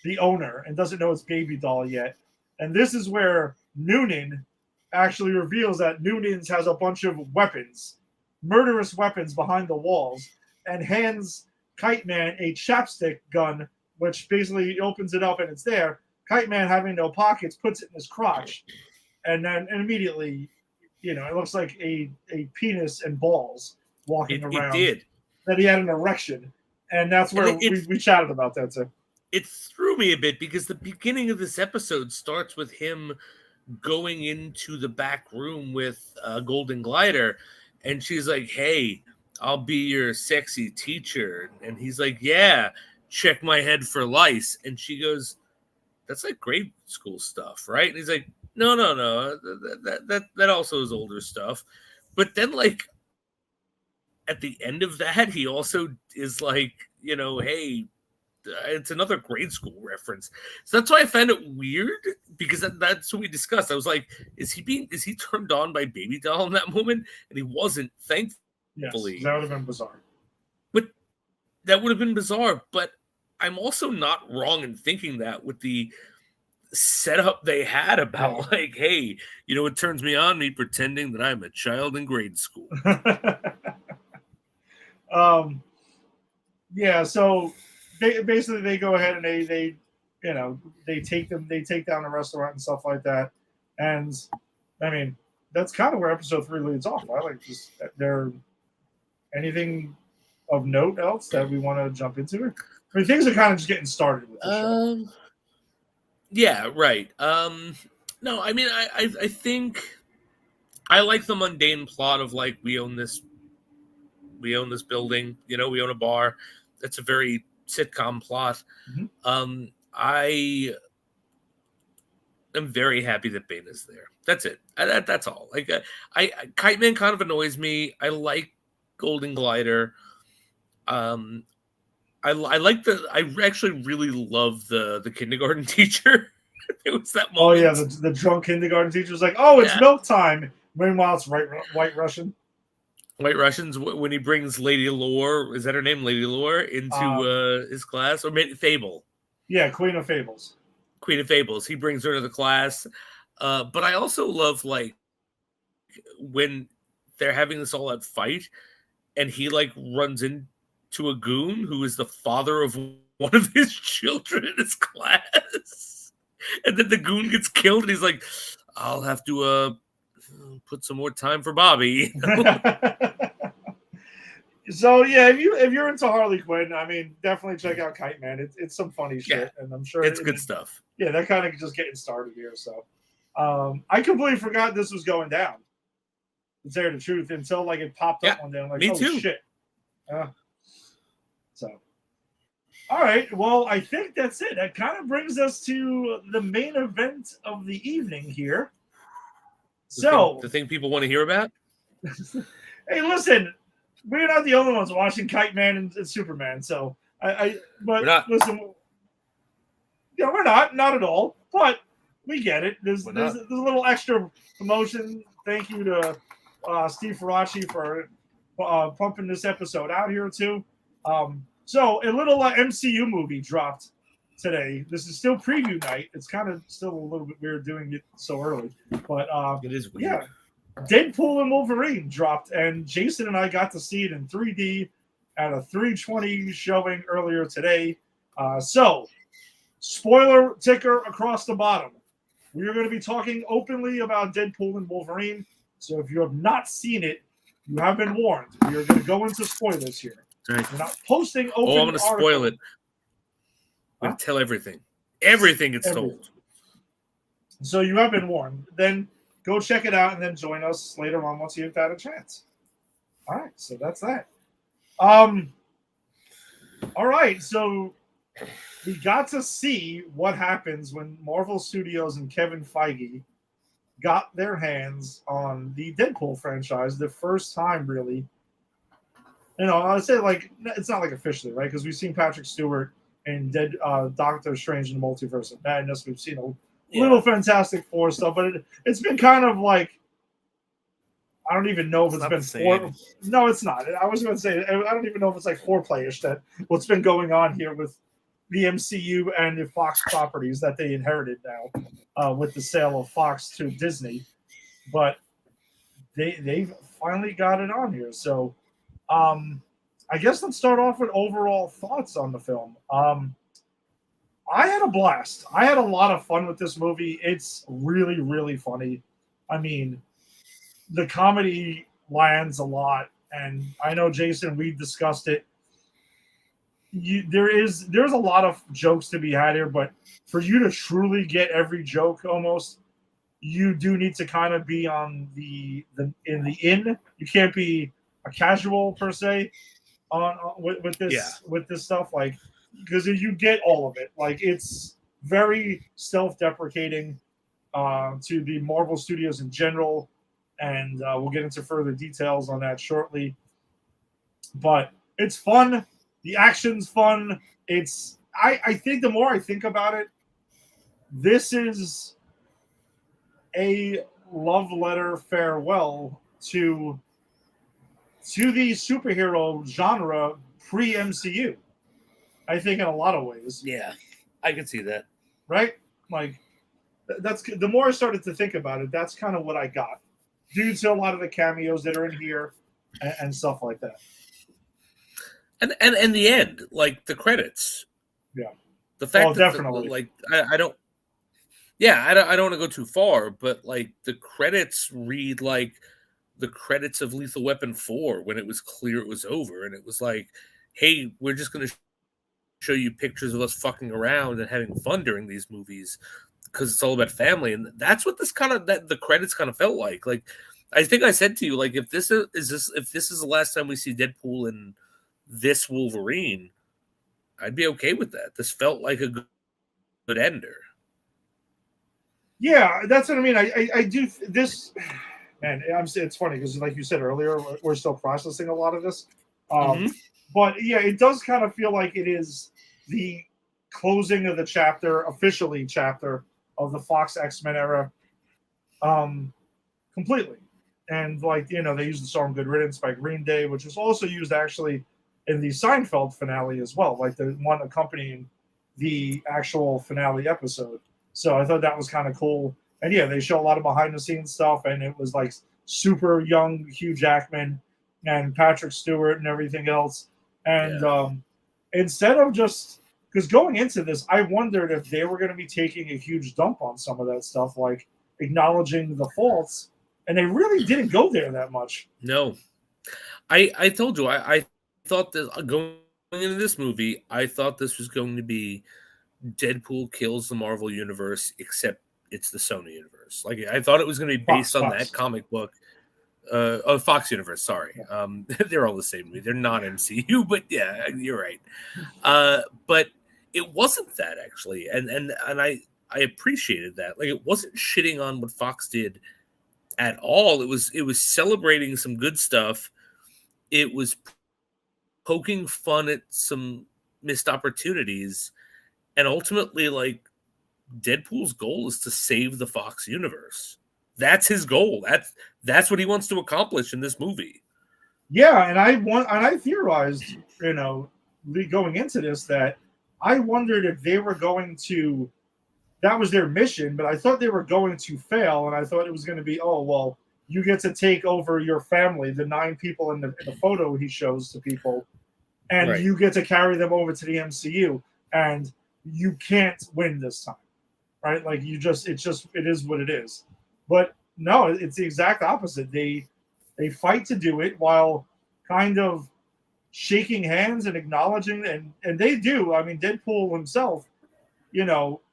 the owner and doesn't know it's Baby Doll yet. And this is where Noonan actually reveals that Noonan's has a bunch of weapons, murderous weapons behind the walls, and hands Kite Man a chapstick gun, which basically opens it up and it's there. Kite Man, having no pockets, puts it in his crotch. And then immediately, it looks like a penis and balls walking around. It did. That he had an erection. And that's where we chatted about that too. It threw me a bit because the beginning of this episode starts with him going into the back room with Golden Glider, and she's like, "Hey, I'll be your sexy teacher," and he's like, "Yeah, check my head for lice," and she goes, "That's like grade school stuff, right?" And he's like, "No, that also is older stuff," but then like at the end of that, he also is like, hey, it's another grade school reference. So that's why I found it weird, because that's what we discussed. I was like, is he turned on by Baby Doll in that moment? And he wasn't, thankfully. Yes, that would have been bizarre. But that would have been bizarre. But I'm also not wrong in thinking that with the setup they had about like, hey, it turns me on, me pretending that I'm a child in grade school. So they go ahead and they take down the restaurant and stuff like that. And I mean, that's kind of where episode 3 leads off. I like just there anything of note else that we want to jump into? I mean, things are kind of just getting started with the show. Yeah, right. No, I mean, I think I like the mundane plot of like, we own this building, we own a bar. That's a very sitcom plot. Mm-hmm. I am very happy that Bane is there. That's it. That's all. Like, Kite Man kind of annoys me. I like Golden Glider. I actually really love the kindergarten teacher. It was that moment. Oh yeah, the drunk kindergarten teacher was like, "Oh, it's milk time." Meanwhile, it's White Russian. White Russians, when he brings Lady Lore, is that her name, Lady Lore, into his class? Or maybe Fable. Yeah, Queen of Fables. Queen of Fables. He brings her to the class. But I also love like when they're having this all out fight, and he like runs into a goon who is the father of one of his children in his class, and then the goon gets killed, and he's like, "I'll have to put some more time for Bobby." So yeah, if you're into Harley Quinn, I mean, definitely check out Kite Man. It's some funny shit, and I'm sure it's good stuff. Yeah, that kind of just getting started here. So I completely forgot this was going down. To tell you the truth, until like it popped up one day, I'm like, me oh too. Shit. So, all right. Well, I think that's it. That kind of brings us to the main event of the evening here. The thing people want to hear about. Hey, listen, we're not the only ones watching Kite Man and Superman. So but we're not. Listen, we're not at all. But we get it. There's a little extra promotion. Thank you to Steve Faraci for pumping this episode out here too. So a little MCU movie dropped today. This is still preview night. It's kind of still a little bit weird doing it so early, but it is weird. Yeah, Deadpool and Wolverine dropped, and Jason and I got to see it in 3D at a 3:20 showing earlier today. So, spoiler ticker across the bottom. We are going to be talking openly about Deadpool and Wolverine. So if you have not seen it, you have been warned. We are going to go into spoilers here. Right. We're not posting open. I'm going to spoil it. I'm going to tell everything. Everything gets told. So you have been warned. Then go check it out and then join us later on once you've had a chance. All right. So that's that. All right. So we got to see what happens when Marvel Studios and Kevin Feige got their hands on the Deadpool franchise the first time, really. I'd say like it's not like officially, right? Because we've seen Patrick Stewart in Doctor Strange in the Multiverse of Madness. We've seen a little Fantastic Four stuff, but it's been kind of like I don't even know if it's been four. No, it's not. I was going to say I don't even know if it's like foreplay-ish that what's been going on here with the MCU and the Fox properties that they inherited now with the sale of Fox to Disney, but they've finally got it on here. So I guess let's start off with overall thoughts on the film. I had a blast. I had a lot of fun with this movie. It's really, really funny. I mean, the comedy lands a lot, and I know, Jason, we discussed it. There's a lot of jokes to be had here, but for you to truly get every joke almost, you do need to kind of be on the in. You can't be a casual per se with this stuff, like, because you get all of it. Like, it's very self-deprecating to the Marvel Studios in general, and we'll get into further details on that shortly. But it's fun. The action's fun. I think the more I think about it, this is a love letter farewell to the superhero genre pre-MCU. I think in a lot of ways. Yeah, I can see that. Right? Like, that's the more I started to think about it, that's kind of what I got. Due to a lot of the cameos that are in here and stuff like that. And the end, like the credits. Yeah. The fact that definitely. I don't. Yeah, I don't want to go too far, but like the credits read like the credits of Lethal Weapon 4 when it was clear it was over, and it was like, hey, we're just going to show you pictures of us fucking around and having fun during these movies because it's all about family, and that's what the credits kind of felt like. Like, I think I said to you, like, if this is the last time we see Deadpool and this Wolverine, I'd be okay with that. This felt like a good ender. Yeah, that's what I mean. I do this, man. It's funny because, like you said earlier, we're still processing a lot of this. But yeah, it does kind of feel like it is the closing of the chapter of the Fox X-Men era, completely. And like, they used the song "Good Riddance" by Green Day, which was also used actually in the Seinfeld finale as well, like the one accompanying the actual finale episode. So I thought that was kind of cool. And yeah, they show a lot of behind the scenes stuff, and it was like super young Hugh Jackman and Patrick Stewart and everything else. And Yeah. instead of just because going into this, I wondered if they were going to be taking a huge dump on some of that stuff, like acknowledging the faults, and they really didn't go there that much. No, I told you I thought that going into this movie, I thought this was going to be Deadpool kills the Marvel universe, except it's the Sony universe. Like I thought it was going to be based on that comic book. Fox universe. Sorry, they're all the same to me. They're not MCU, but yeah, you're right. But it wasn't that actually, and I appreciated that. Like it wasn't shitting on what Fox did at all. It was celebrating some good stuff. It was poking fun at some missed opportunities, and ultimately, like Deadpool's goal is to save the Fox universe. That's his goal. That's what he wants to accomplish in this movie. Yeah, and I theorized, going into this that I wondered if they were going to. That was their mission, but I thought they were going to fail, and I thought it was going to be, oh well, you get to take over your family, the 9 people in the photo he shows to people, and Right. you get to carry them over to the MCU, and you can't win this time, right? Like it is what it is. But no, it's the exact opposite. They fight to do it while kind of shaking hands and acknowledging, and they do. I mean, Deadpool himself,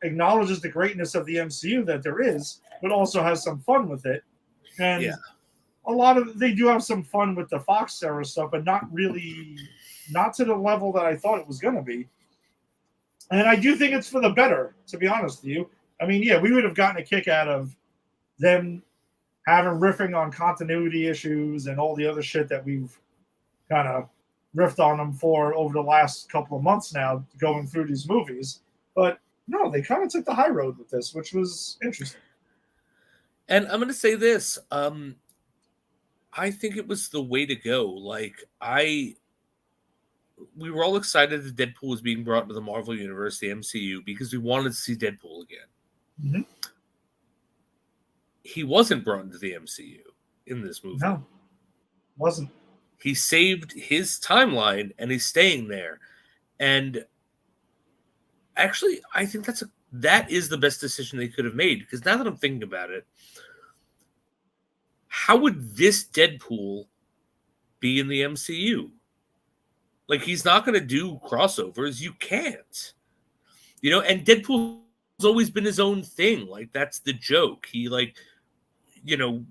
acknowledges the greatness of the MCU that there is, but also has some fun with it. And Yeah. a lot of they do have some fun with the Fox era stuff, but not to the level that I thought it was going to be. And I do think it's for the better, to be honest with you. I mean, yeah, we would have gotten a kick out of them having riffing on continuity issues and all the other shit that we've kind of riffed on them for over the last couple of months now, going through these movies. But no, they kind of took the high road with this, which was interesting. And I'm going to say this. I think it was the way to go. Like, we were all excited that Deadpool was being brought to the Marvel Universe, the MCU, because we wanted to see Deadpool again. Mm-hmm. He wasn't brought into the MCU in this movie. No, wasn't. He saved his timeline, and he's staying there. And actually, I think that is the best decision they could have made, because now that I'm thinking about it, how would this Deadpool be in the MCU? Like, he's not going to do crossovers. You can't. And Deadpool's always been his own thing. Like, that's the joke. He, like,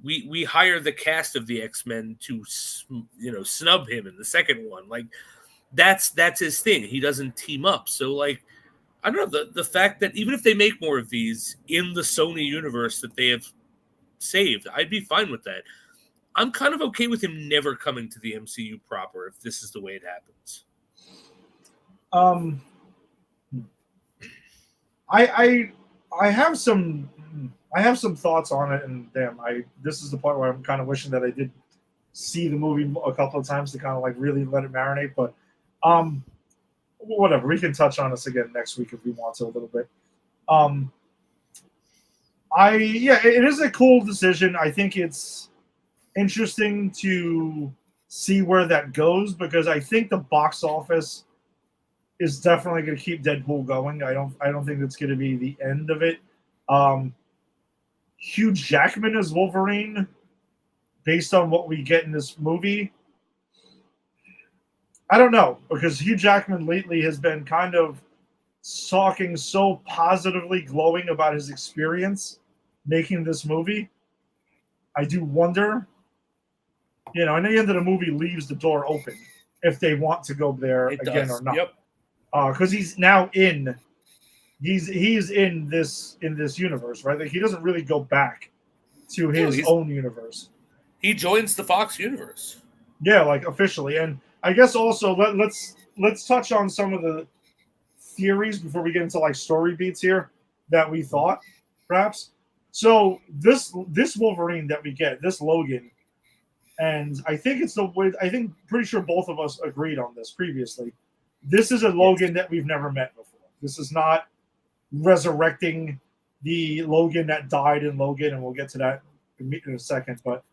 we hire the cast of the X-Men to, snub him in the second one. Like, that's his thing. He doesn't team up. So, like, I don't know, the fact that even if they make more of these in the Sony universe that they have saved, I'd be fine with that. I'm kind of okay with him never coming to the MCU proper if this is the way it happens. I have some thoughts on it, and damn, this is the part where I'm kind of wishing that I did see the movie a couple of times to kind of like really let it marinate. But whatever, we can touch on this again next week if we want to a little bit. It is a cool decision. I think it's interesting to see where that goes, because I think the box office is definitely going to keep Deadpool going. I don't think it's going to be the end of it. Hugh Jackman as Wolverine, based on what we get in this movie, I don't know, because Hugh Jackman lately has been kind of talking so positively, glowing about his experience making this movie. I do wonder, and the end of the movie leaves the door open if they want to go there again or not. Yep. Because he's now in. He's in this universe, right? Like, he doesn't really go back to his own universe. He joins the Fox universe. Yeah, like officially. And I guess also let's touch on some of the theories before we get into like story beats here that we thought, perhaps. So this Wolverine that we get, this Logan, and I think pretty sure both of us agreed on this previously. This is a Logan that we've never met before. This is not resurrecting the Logan that died in Logan, and we'll get to that in a second. But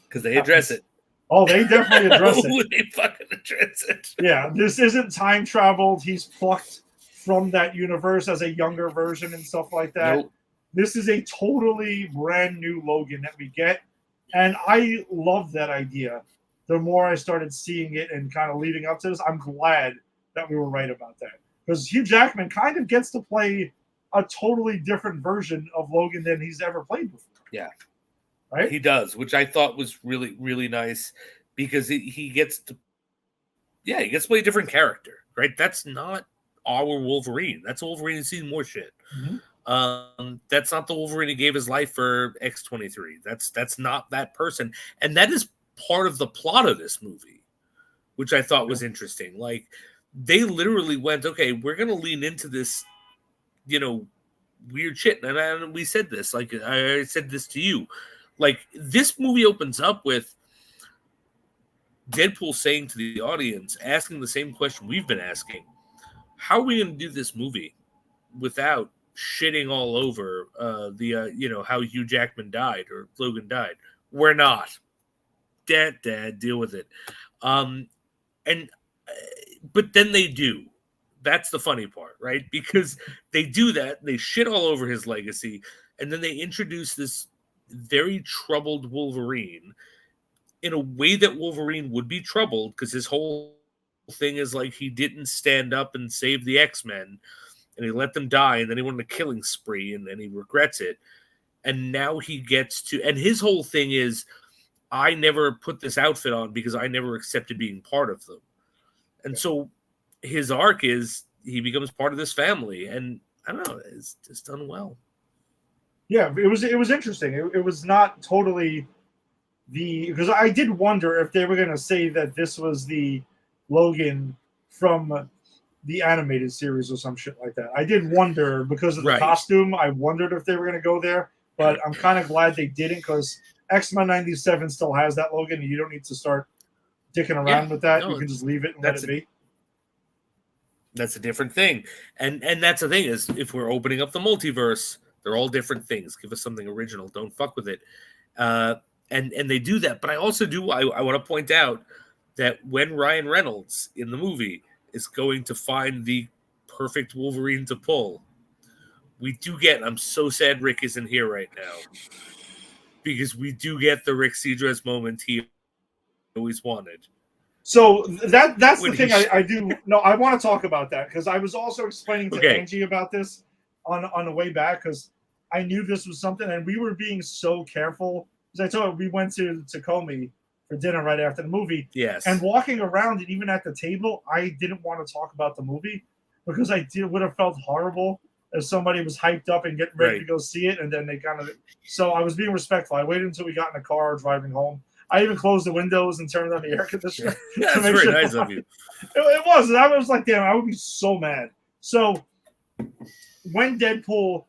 because they address it. Oh, they definitely address it. Oh, they fucking address it. Yeah, this isn't time traveled. He's plucked from that universe as a younger version and stuff like that. Nope. This is a totally brand new Logan that we get. And I love that idea. The more I started seeing it and kind of leading up to this, I'm glad that we were right about that. Because Hugh Jackman kind of gets to play a totally different version of Logan than he's ever played before. Yeah. Right? He does, which I thought was really, really nice because he gets to play a different character, right? That's not our Wolverine. That's a Wolverine who's seen more shit. Mm-hmm. That's not the Wolverine who gave his life for X-23. That's not that person. And that is part of the plot of this movie, which I thought was interesting. Like, they literally went, okay, we're going to lean into this, weird shit. And we said this, like, I said this to you. Like, this movie opens up with Deadpool saying to the audience, asking the same question we've been asking. How are we going to do this movie without shitting all over how Hugh Jackman died or Logan died? We're not. Dad, deal with it. But then they do. That's the funny part, right? Because they do that, they shit all over his legacy, and then they introduce this very troubled Wolverine in a way that Wolverine would be troubled because his whole thing is like he didn't stand up and save the X-Men and he let them die, and then he went on a killing spree and he regrets it. And now he gets to, and his whole thing is, I never put this outfit on because I never accepted being part of them. And so his arc is he becomes part of this family, and I don't know, it's just done well. Yeah, it was interesting. It was not totally because I did wonder if they were going to say that this was the Logan from the animated series or some shit like that. I did wonder because of the costume. I wondered if they were going to go there, but I'm kind of glad they didn't because X-Men 97 still has that Logan, and you don't need to start dicking around with that. You can just leave it and let it be. That's a different thing. And that's the thing is, if we're opening up the multiverse, they're all different things. Give us something original. Don't fuck with it. And they do that. But I also I want to point out that when Ryan Reynolds in the movie is going to find the perfect Wolverine to pull, we do get, I'm so sad Rick isn't here right now, because we do get the Rick Seedress moment he always wanted. So that's the thing I do. No, I want to talk about that because I was also explaining to Angie about this on the way back because I knew this was something, and we were being so careful. Because I told her we went to Tacoma for dinner right after the movie. Yes. And walking around and even at the table, I didn't want to talk about the movie because would have felt horrible if somebody was hyped up and getting ready to go see it, and then they kind of. So I was being respectful. I waited until we got in the car driving home. I even closed the windows and turned on the air conditioner. That's very nice of you. It was. And I was like, damn, I would be so mad. So when Deadpool,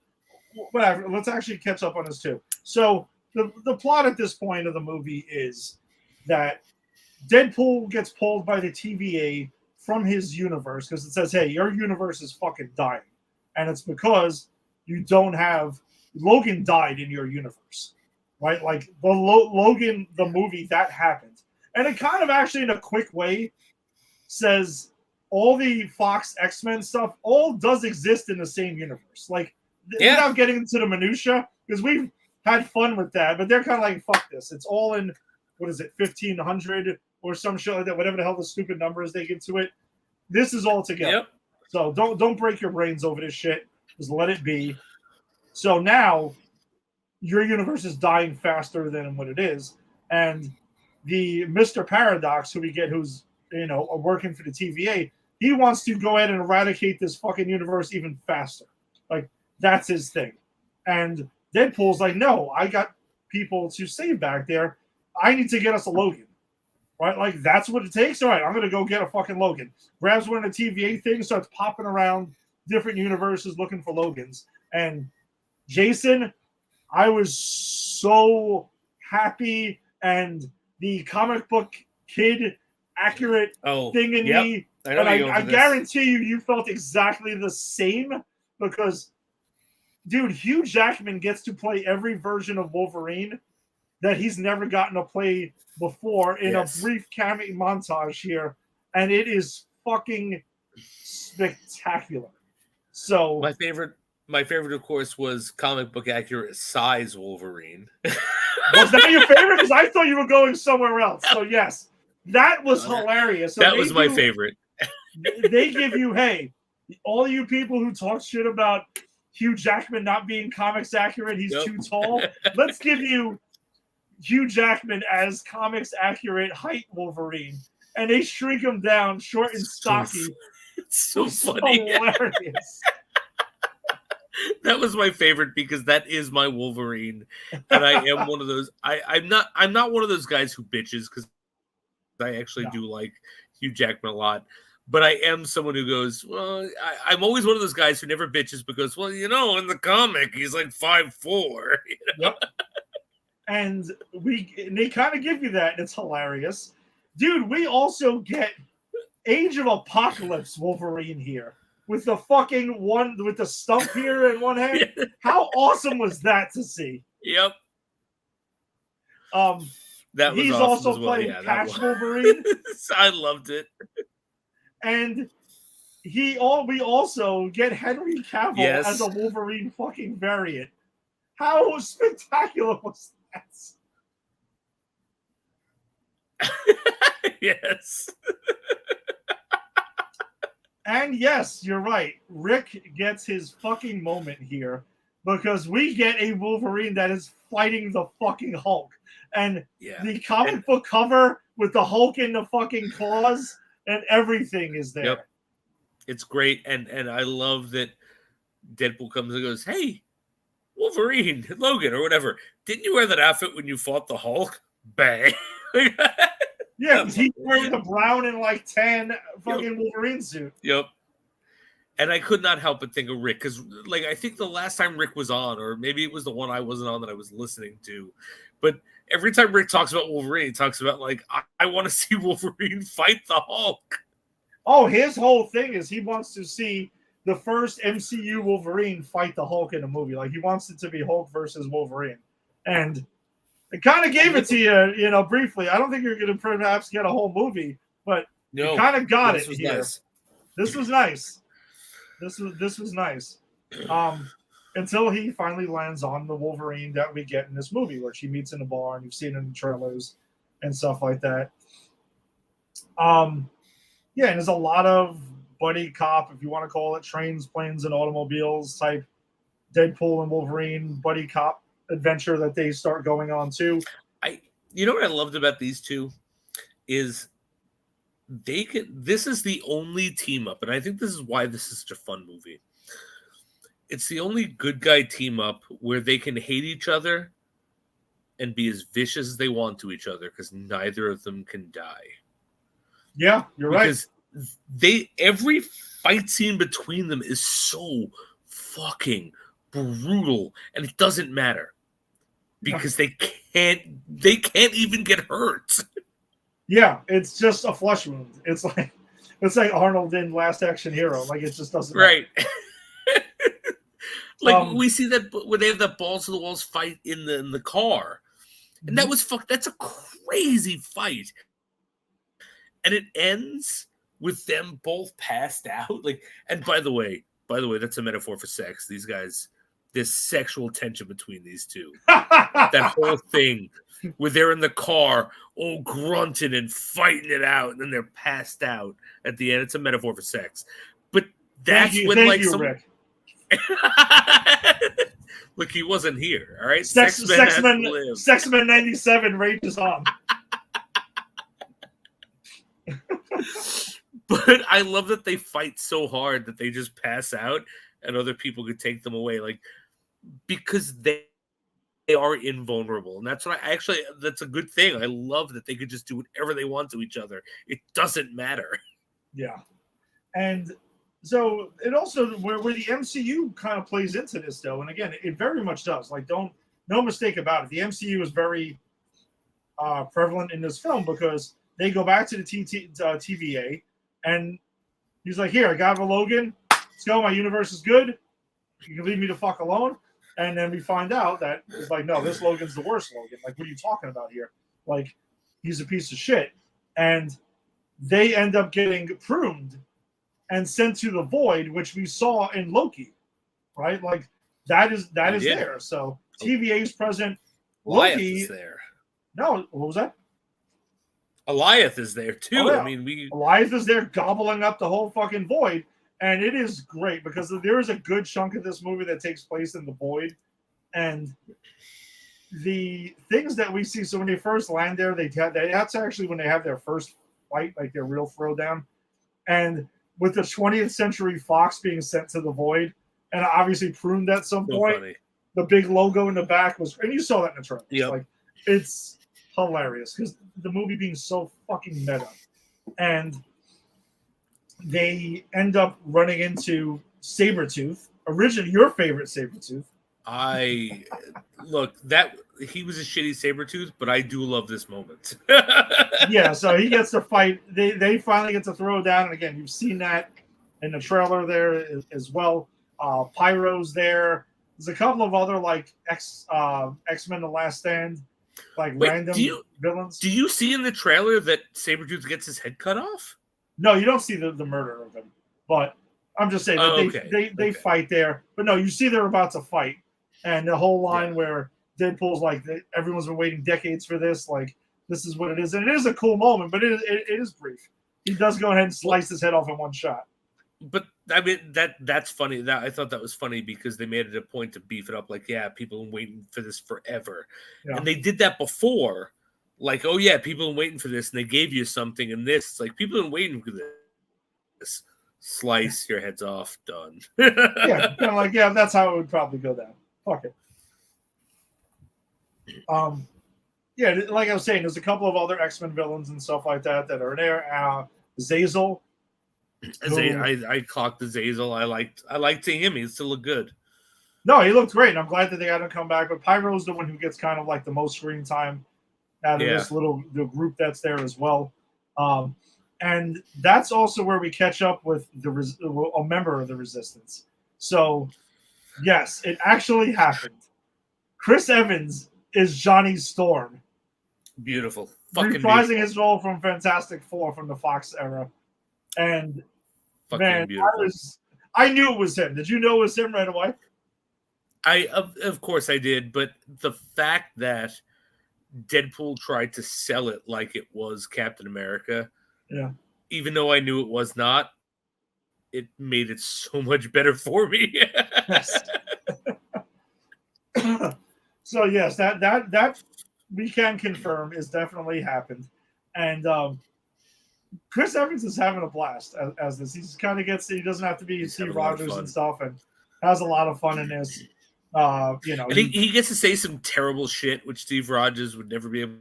whatever, let's actually catch up on this too. So the plot at this point of the movie is that Deadpool gets pulled by the TVA from his universe because it says, hey, your universe is fucking dying. And it's because you don't have, Logan died in your universe. Right, like the Logan, the movie that happened, and it kind of actually, in a quick way, says all the Fox X-Men stuff all does exist in the same universe. Like, without getting into the minutia, because we've had fun with that, but they're kind of like, fuck this. It's all in, what is it, 1500 or some shit like that. Whatever the hell the stupid numbers they give to it. This is all together. Yep. So don't break your brains over this shit. Just let it be. So now, your universe is dying faster than what it is. And the Mr. Paradox, who we get, who's, working for the TVA, he wants to go ahead and eradicate this fucking universe even faster. Like, that's his thing. And Deadpool's like, no, I got people to save back there. I need to get us a Logan. Right? Like, that's what it takes? All right, I'm going to go get a fucking Logan. Grabs one of the TVA things, starts popping around different universes looking for Logans. And Jason, I was so happy, and the comic book kid accurate thing in me. I know And you're going I for this. guarantee you felt exactly the same because, dude, Hugh Jackman gets to play every version of Wolverine that he's never gotten to play before in a brief cameo montage here, and it is fucking spectacular. So my favorite, of course, was comic book accurate size Wolverine. was that your favorite? Because I thought you were going somewhere else. So yes, that was hilarious. So that was my favorite. They give you, hey, all you people who talk shit about Hugh Jackman not being comics accurate, he's too tall. Let's give you Hugh Jackman as comics accurate height Wolverine, and they shrink him down short and stocky. It's so funny. Hilarious. That was my favorite because that is my Wolverine, and I am one of those. I'm not one of those guys who bitches because I actually do like Hugh Jackman a lot. But I am someone who goes, well, I'm always one of those guys who never bitches because, well, you know, in the comic he's like 5'4". You know? Yep. And they kind of give you that, and it's hilarious. Dude, we also get Age of Apocalypse Wolverine here with the fucking one with the stump here in one hand. How awesome was that to see? Yep. That was he's awesome also playing Patch Wolverine. I loved it. And we also get Henry Cavill as a Wolverine fucking variant. How spectacular was that? Yes. And yes, you're right. Rick gets his fucking moment here because we get a Wolverine that is fighting the fucking Hulk. And the comic book cover with the Hulk in the fucking claws and everything is there. Yep. It's great. And I love that Deadpool comes and goes, hey, Wolverine, Logan, or whatever. Didn't you wear that outfit when you fought the Hulk? Bang. Yeah, he's wearing the brown and like tan fucking Wolverine suit. Yep. And I could not help but think of Rick because, like, I think the last time Rick was on, or maybe it was the one I wasn't on that I was listening to, but every time Rick talks about Wolverine, he talks about, like, I want to see Wolverine fight the Hulk. Oh, his whole thing is he wants to see the first MCU Wolverine fight the Hulk in a movie. Like, he wants it to be Hulk versus Wolverine. And it kind of gave it to you, briefly. I don't think you're going to perhaps get a whole movie, but you kind of got it here. Nice. This was nice. This was nice. Until he finally lands on the Wolverine that we get in this movie, where she meets in a bar, and you've seen it in the trailers and stuff like that. And there's a lot of buddy cop, if you want to call it, trains, planes, and automobiles type Deadpool and Wolverine buddy cop adventure that they start going on too. You know what I loved about these two is this is the only team up, and I think this is why this is such a fun movie. It's the only good guy team up where they can hate each other and be as vicious as they want to each other because neither of them can die. Yeah, you're right. Because every fight scene between them is so fucking brutal, and it doesn't matter because they can't even get hurt. Yeah, it's just a flesh wound. It's like Arnold in Last Action Hero. Like, it just doesn't matter. Like, we see that when they have that balls to the walls fight in the car, and that was that's a crazy fight, and it ends with them both passed out. Like, and by the way, that's a metaphor for sex. These guys, there's sexual tension between these two. That whole thing where they're in the car, all grunting and fighting it out, and then they're passed out at the end. It's a metaphor for sex. But that's Rick. Look, he wasn't here. All right, Sexman 97 rages on. But I love that they fight so hard that they just pass out, and other people could take them away, like, because they are invulnerable, and that's that's a good thing. I love that they could just do whatever they want to each other. It doesn't matter. Yeah, and so it also where the MCU kind of plays into this, though, and again, it very much does. Like, no mistake about it. The MCU is very prevalent in this film because they go back to the TVA, and he's like, "Here, I got a Logan. Let's go. My universe is good. You can leave me the fuck alone." And then we find out that it's like, no, this Logan's the worst Logan. Like, what are you talking about here? Like, he's a piece of shit. And they end up getting pruned and sent to the void, which we saw in Loki, right? Like, that is there. So TVA is present. Goliath Loki is there. No, what was that? Goliath is there too. Oh, yeah. I mean, Goliath is there gobbling up the whole fucking void. And it is great because there is a good chunk of this movie that takes place in the void. And the things that we see, so when they first land there, that's actually when they have their first fight, like their real throwdown. And with the 20th Century Fox being sent to the void, and obviously pruned at some point, funny. The big logo in the back was, and you saw that in the trailer. Yep. Like, it's hilarious because the movie being so fucking meta. And they end up running into Sabretooth, originally your favorite Sabretooth. Look, that he was a shitty Sabretooth, but I do love this moment. Yeah, so he gets to fight. They finally get to throw down, and again, you've seen that in the trailer there as well. Pyro's there. There's a couple of other like X-Men: The Last Stand, like random villains. Do you see in the trailer that Sabretooth gets his head cut off? No, you don't see the murder of him, but I'm just saying that they fight there. But no, you see they're about to fight, and the whole line where Deadpool's like, everyone's been waiting decades for this. Like, this is what it is, and it is a cool moment, but it is brief. He does go ahead and slice his head off in one shot. But I mean that's funny. That I thought that was funny because they made it a point to beef it up. Like, yeah, people have been waiting for this forever, and they did that before. Like, oh yeah, people have been waiting for this, and they gave you something, and this, it's like, people have been waiting for this. Slice your heads off, done. Yeah, kind of like, yeah, that's how it would probably go down. Fuck it. Yeah, like I was saying, there's a couple of other X-Men villains and stuff like that are there. Zazel. I clocked the Zazel. I liked seeing him. He still looked good. No, he looked great. I'm glad that they had him come back. But Pyro's the one who gets kind of like the most screen time out of this the group that's there as well. And that's also where we catch up with a member of the Resistance. So, yes, it actually happened. Chris Evans is Johnny Storm. Beautiful. Reprising his role from Fantastic Four from the Fox era. And, man, I knew it was him. Did you know it was him right away? Of course I did, but the fact that Deadpool tried to sell it like it was Captain America, even though I knew it was not, it made it so much better for me. So yes, that we can confirm is definitely happened, and Chris Evans is having a blast as this. He doesn't have to be Steve Rogers and stuff, and has a lot of fun in this. He gets to say some terrible shit, which Steve Rogers would never be able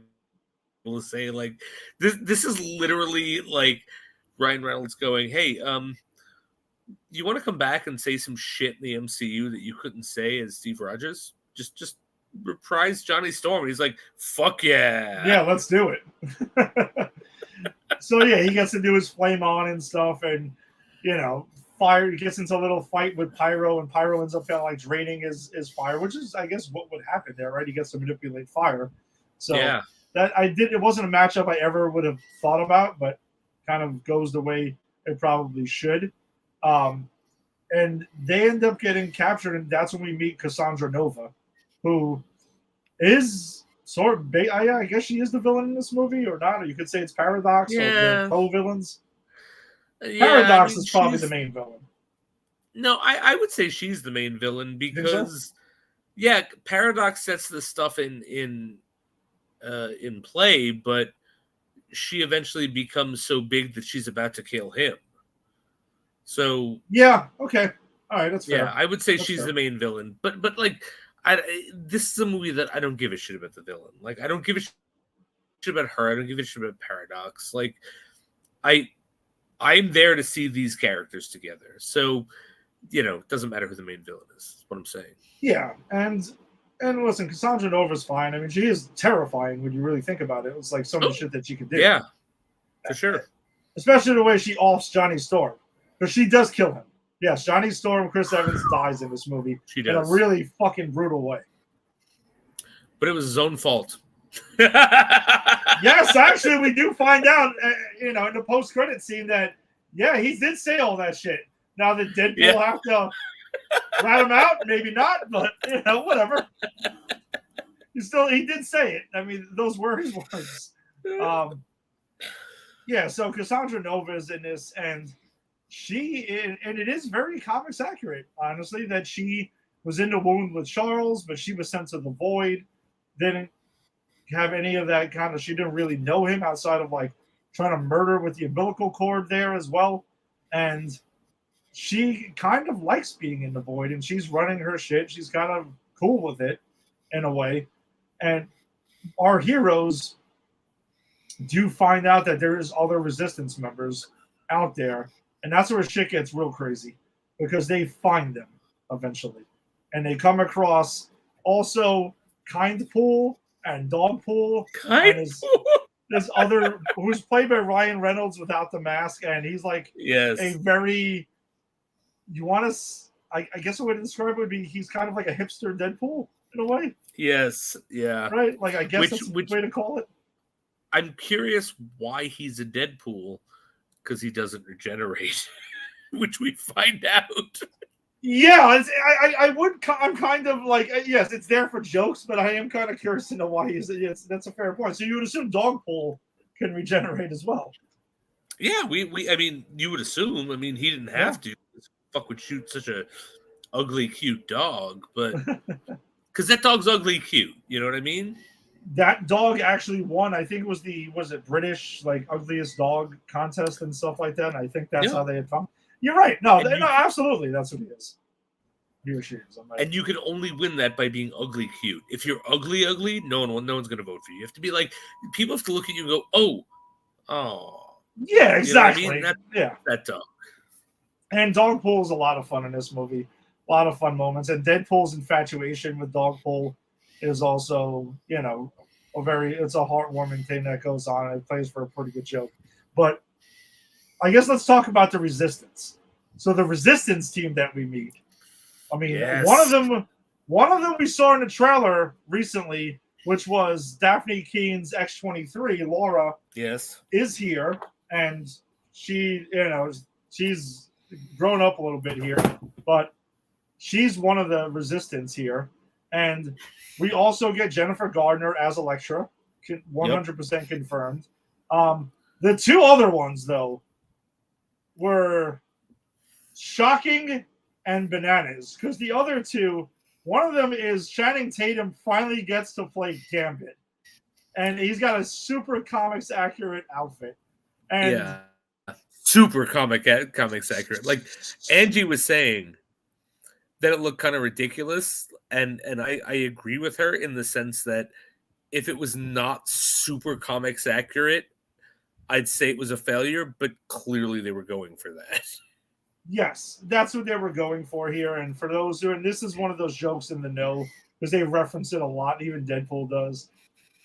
to say. Like this is literally like Ryan Reynolds going, "Hey, you want to come back and say some shit in the MCU that you couldn't say as Steve Rogers? Just reprise Johnny Storm." And he's like, "Fuck yeah, yeah, let's do it." So yeah, he gets to do his flame on and stuff, and fire. He gets into a little fight with Pyro, and Pyro ends up kind of like draining his fire, which is, I guess, what would happen there, right? He gets to manipulate fire. So it wasn't a matchup I ever would have thought about, but kind of goes the way it probably should. And they end up getting captured, and that's when we meet Cassandra Nova, who is sort of, I guess she is the villain in this movie, or not? Or you could say it's Paradox or the co-villains. Paradox is probably the main villain. No, I would say she's the main villain because, Paradox sets the stuff in play, but she eventually becomes so big that she's about to kill him. So yeah, okay, all right, that's fair. Yeah, I would say she's the main villain, but like, this is a movie that I don't give a shit about the villain. Like, I don't give a shit about her. I don't give a shit about Paradox. Like, I'm there to see these characters together. So, it doesn't matter who the main villain is what I'm saying. Yeah, and listen, Cassandra Nova's fine. I mean, she is terrifying when you really think about it. It's like some of the shit that she could do. Yeah. For sure. Especially the way she offs Johnny Storm. Because she does kill him. Yes, Johnny Storm, Chris Evans dies in this movie. She in a does. really fucking brutal way. But it was his own fault. Yes, actually, we do find out, in the post-credit scene that, yeah, he did say all that shit. Now that Deadpool have to rat him out, maybe not, but, whatever. He did say it. I mean, those were his words. Yeah, so Cassandra Nova is in this, and it is very comics accurate, honestly, that she was in the wound with Charles, but she was sent to the Void, didn't have any of that kind of, she didn't really know him outside of like trying to murder with the umbilical cord there as well. And she kind of likes being in the Void, and she's running her shit. She's kind of cool with it in a way. And our heroes do find out that there is other Resistance members out there. And that's where shit gets real crazy, because they find them eventually. And they come across also Kindpool and Dogpool. And this other, who's played by Ryan Reynolds without the mask. And he's like a very, I guess a way to describe it would be he's kind of like a hipster Deadpool in a way. Yes, yeah. Right? Like, I guess that's the way to call it. I'm curious why he's a Deadpool, because he doesn't regenerate, which we find out. Yeah, I'm kind of like, yes, it's there for jokes, but I am kind of curious to know why he's. Yes, that's a fair point. So you would assume Dogpool can regenerate as well. Yeah, I mean, you would assume. I mean, he didn't have to. Fuck would shoot such a ugly, cute dog, but because that dog's ugly, cute. You know what I mean? That dog actually won. I think it was it British like ugliest dog contest and stuff like that. And I think that's how they had found. You're right. No, absolutely, that's what he is. He or she is. And you can only win that by being ugly cute. If you're ugly, no one's going to vote for you. You have to be like, people have to look at you and go, oh. Yeah, exactly. You know what I mean? That dog. And Dogpool is a lot of fun in this movie. A lot of fun moments. And Deadpool's infatuation with Dogpool is also, it's a heartwarming thing that goes on. It plays for a pretty good joke. But I guess let's talk about the Resistance. So the Resistance team that we meet. I mean, one of them we saw in the trailer recently, which was Daphne Keen's X-23, Laura. Yes, is here, and she, she's grown up a little bit here, but she's one of the Resistance here, and we also get Jennifer Gardner as Elektra, 100% confirmed. The two other ones, though, were shocking and bananas, because the other two, one of them is Channing Tatum finally gets to play Gambit, and he's got a super comics accurate outfit, and super comics accurate. Like Angie was saying that it looked kind of ridiculous, and I agree with her in the sense that if it was not super comics accurate, I'd say it was a failure, but clearly they were going for that. Yes, that's what they were going for here. And for those and this is one of those jokes in the know, because they reference it a lot, even Deadpool does.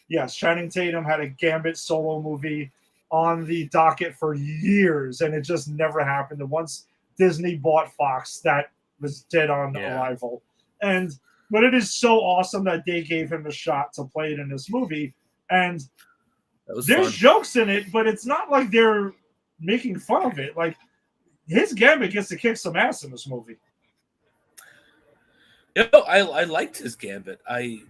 Yes, Channing Tatum had a Gambit solo movie on the docket for years, and it just never happened. And once Disney bought Fox, that was dead on arrival. But it is so awesome that they gave him a shot to play it in this movie. And there's jokes in it, but it's not like they're making fun of it. Like, his Gambit gets to kick some ass in this movie. I liked his Gambit. I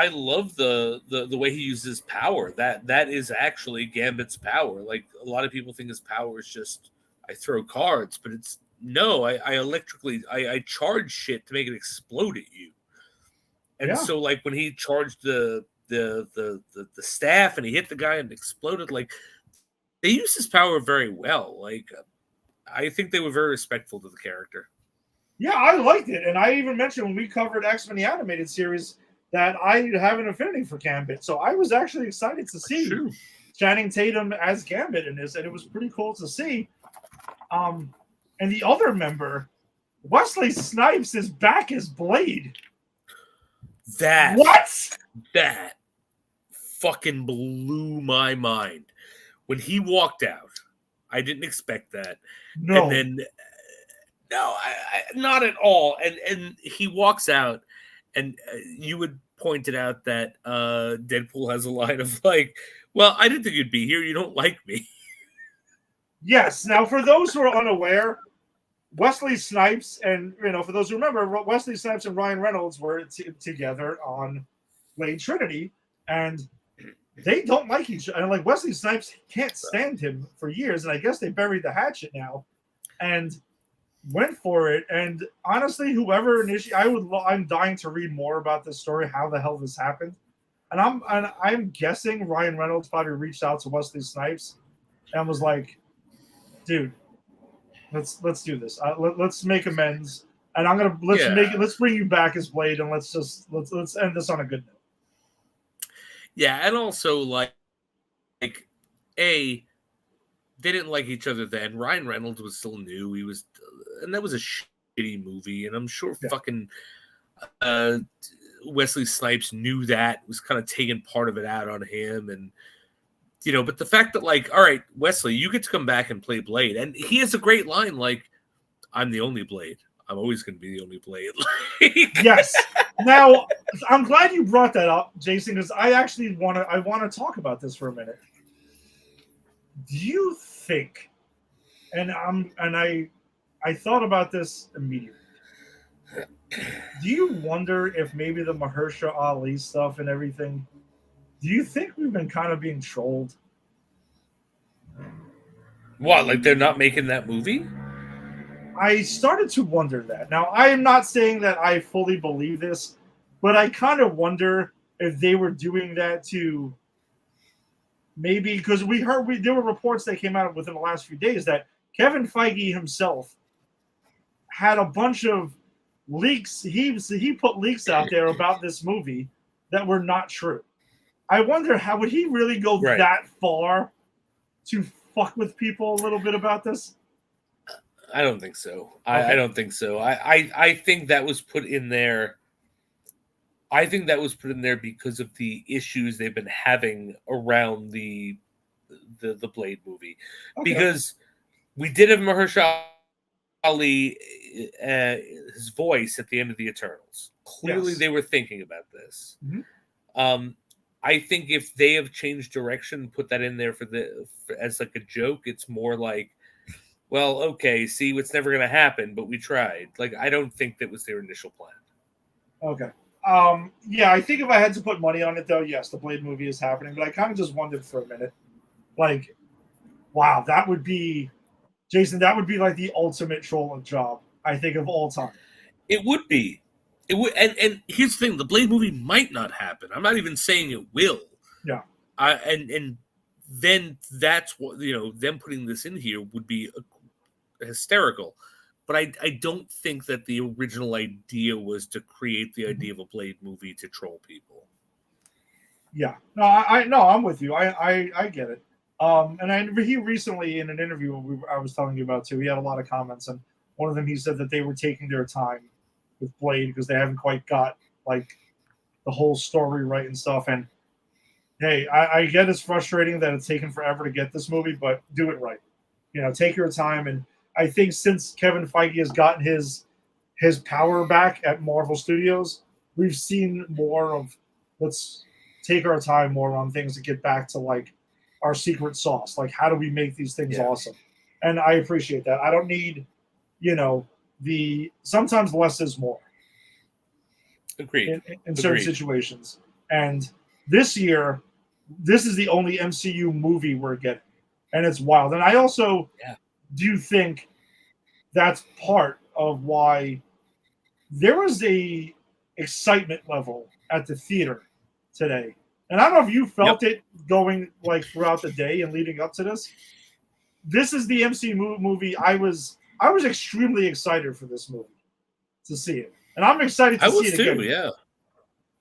love the way he uses power. That is actually Gambit's power. Like, a lot of people think his power is just I throw cards, but it's no. I electrically I charge shit to make it explode at you. And so, like, when he charged the staff and he hit the guy and exploded, like, they used his power very well. Like, I think they were very respectful to the character. Yeah, I liked it. And I even mentioned when we covered X-Men the Animated Series that I have an affinity for Gambit. So I was actually excited to see Channing Tatum as Gambit in this. And it was pretty cool to see. And the other member, Wesley Snipes, is back as Blade. That fucking blew my mind. when he walked out, I didn't expect that. No. And then, no, I not at all. And he walks out, and you would pointed out that Deadpool has a line of like, well, I didn't think you'd be here. You don't like me. Yes. Now, for those who are unaware, Wesley Snipes and, for those who remember, Wesley Snipes and Ryan Reynolds were together on Blade Trinity, and they don't like each other. And like Wesley Snipes can't stand him for years, and I guess they buried the hatchet now and went for it. And honestly, whoever I'm dying to read more about this story, how the hell this happened. And I'm guessing Ryan Reynolds probably reached out to Wesley Snipes and was like, dude, let's do this. Let's make amends. And let's bring you back as Blade, and let's end this on a good note. Yeah, and also like they didn't like each other then. Ryan Reynolds was still new. And that was a shitty movie, and I'm sure fucking Wesley Snipes knew that, was kind of taking part of it out on him, and but the fact that like, all right, Wesley, you get to come back and play Blade, and he has a great line like, "I'm the only Blade. I'm always going to be the only Blade." Yes. Now, I'm glad you brought that up, Jason, because I actually want to talk about this for a minute. Do you think? And I thought about this immediately. Do you wonder if maybe the Mahershala Ali stuff and everything? Do you think we've been kind of being trolled? What? Like they're not making that movie? I started to wonder that. Now, I am not saying that I fully believe this, but I kind of wonder if they were doing that to maybe, because there were reports that came out within the last few days that Kevin Feige himself had a bunch of leaks. He put leaks out there about this movie that were not true. I wonder would he really go that far to fuck with people a little bit about this? I don't think so. Okay. I don't think so. I think that was put in there. I think that was put in there because of the issues they've been having around the Blade movie. Okay. Because we did have Mahershala Ali, his voice at the end of the Eternals. Clearly, they were thinking about this. Mm-hmm. I think if they have changed direction, put that in there as like a joke, it's more like, well, okay, see, it's never going to happen, but we tried. Like, I don't think that was their initial plan. Okay. Yeah, I think if I had to put money on it, though, yes, the Blade movie is happening. But I kind of just wondered for a minute, like, wow, that would be, Jason, that would be like the ultimate troll job, I think, of all time. It would be. It would, and here's the thing: the Blade movie might not happen. I'm not even saying it will. Yeah. And then that's what them putting this in here would be hysterical. But I don't think that the original idea was to create the idea of a Blade movie to troll people. Yeah. No, I'm with you. I get it. And he recently, in an interview I was telling you about too, he had a lot of comments, and one of them he said that they were taking their time with Blade because they haven't quite got like the whole story right and stuff. And hey, I get it's frustrating that it's taken forever to get this movie, but do it right. Take your time. And I think since Kevin Feige has gotten his power back at Marvel Studios, we've seen more of let's take our time more on things to get back to like our secret sauce. Like, how do we make these things awesome? And I appreciate that. I don't need, sometimes less is more. Agreed. In certain situations. And this year, this is the only MCU movie we're getting. And it's wild. And I also do think that's part of why there was a excitement level at the theater today. And I don't know if you felt it going like throughout the day and leading up to this. This is the MCU movie. I was extremely excited for this movie to see it. And I'm excited to see it again. Yeah.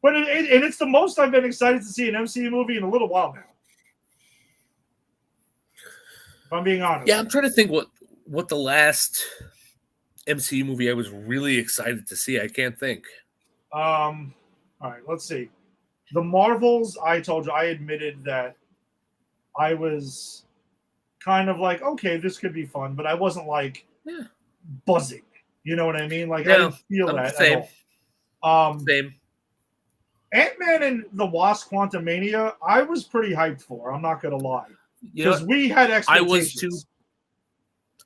But it's the most I've been excited to see an MCU movie in a little while now. If I'm being honest. Yeah, I'm trying to think what the last MCU movie I was really excited to see. I can't think. All right, let's see. The Marvels, I told you, I admitted that I was kind of like, okay, this could be fun, but I wasn't like buzzing. You know what I mean? Like I didn't feel that same. at all. Same. Ant-Man and the Wasp: Quantumania, I was pretty hyped for. I'm not gonna lie, because we had expectations. I was too.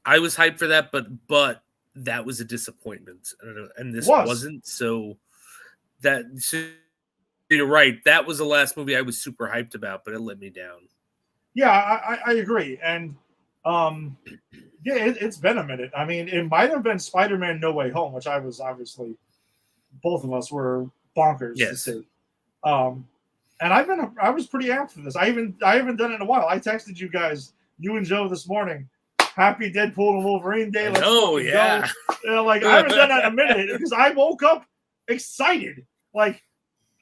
I was hyped for that, but that was a disappointment, and this wasn't. So you're right. That was the last movie I was super hyped about, but it let me down. Yeah, I agree, and it's been a minute. I mean, it might have been Spider-Man: No Way Home, which I was obviously, both of us were bonkers to see. And I was pretty amped for this. I haven't done it in a while. I texted you guys, you and Joe, this morning. Happy Deadpool and Wolverine Day. Let's go. Like I haven't done that in a minute because I woke up excited. Like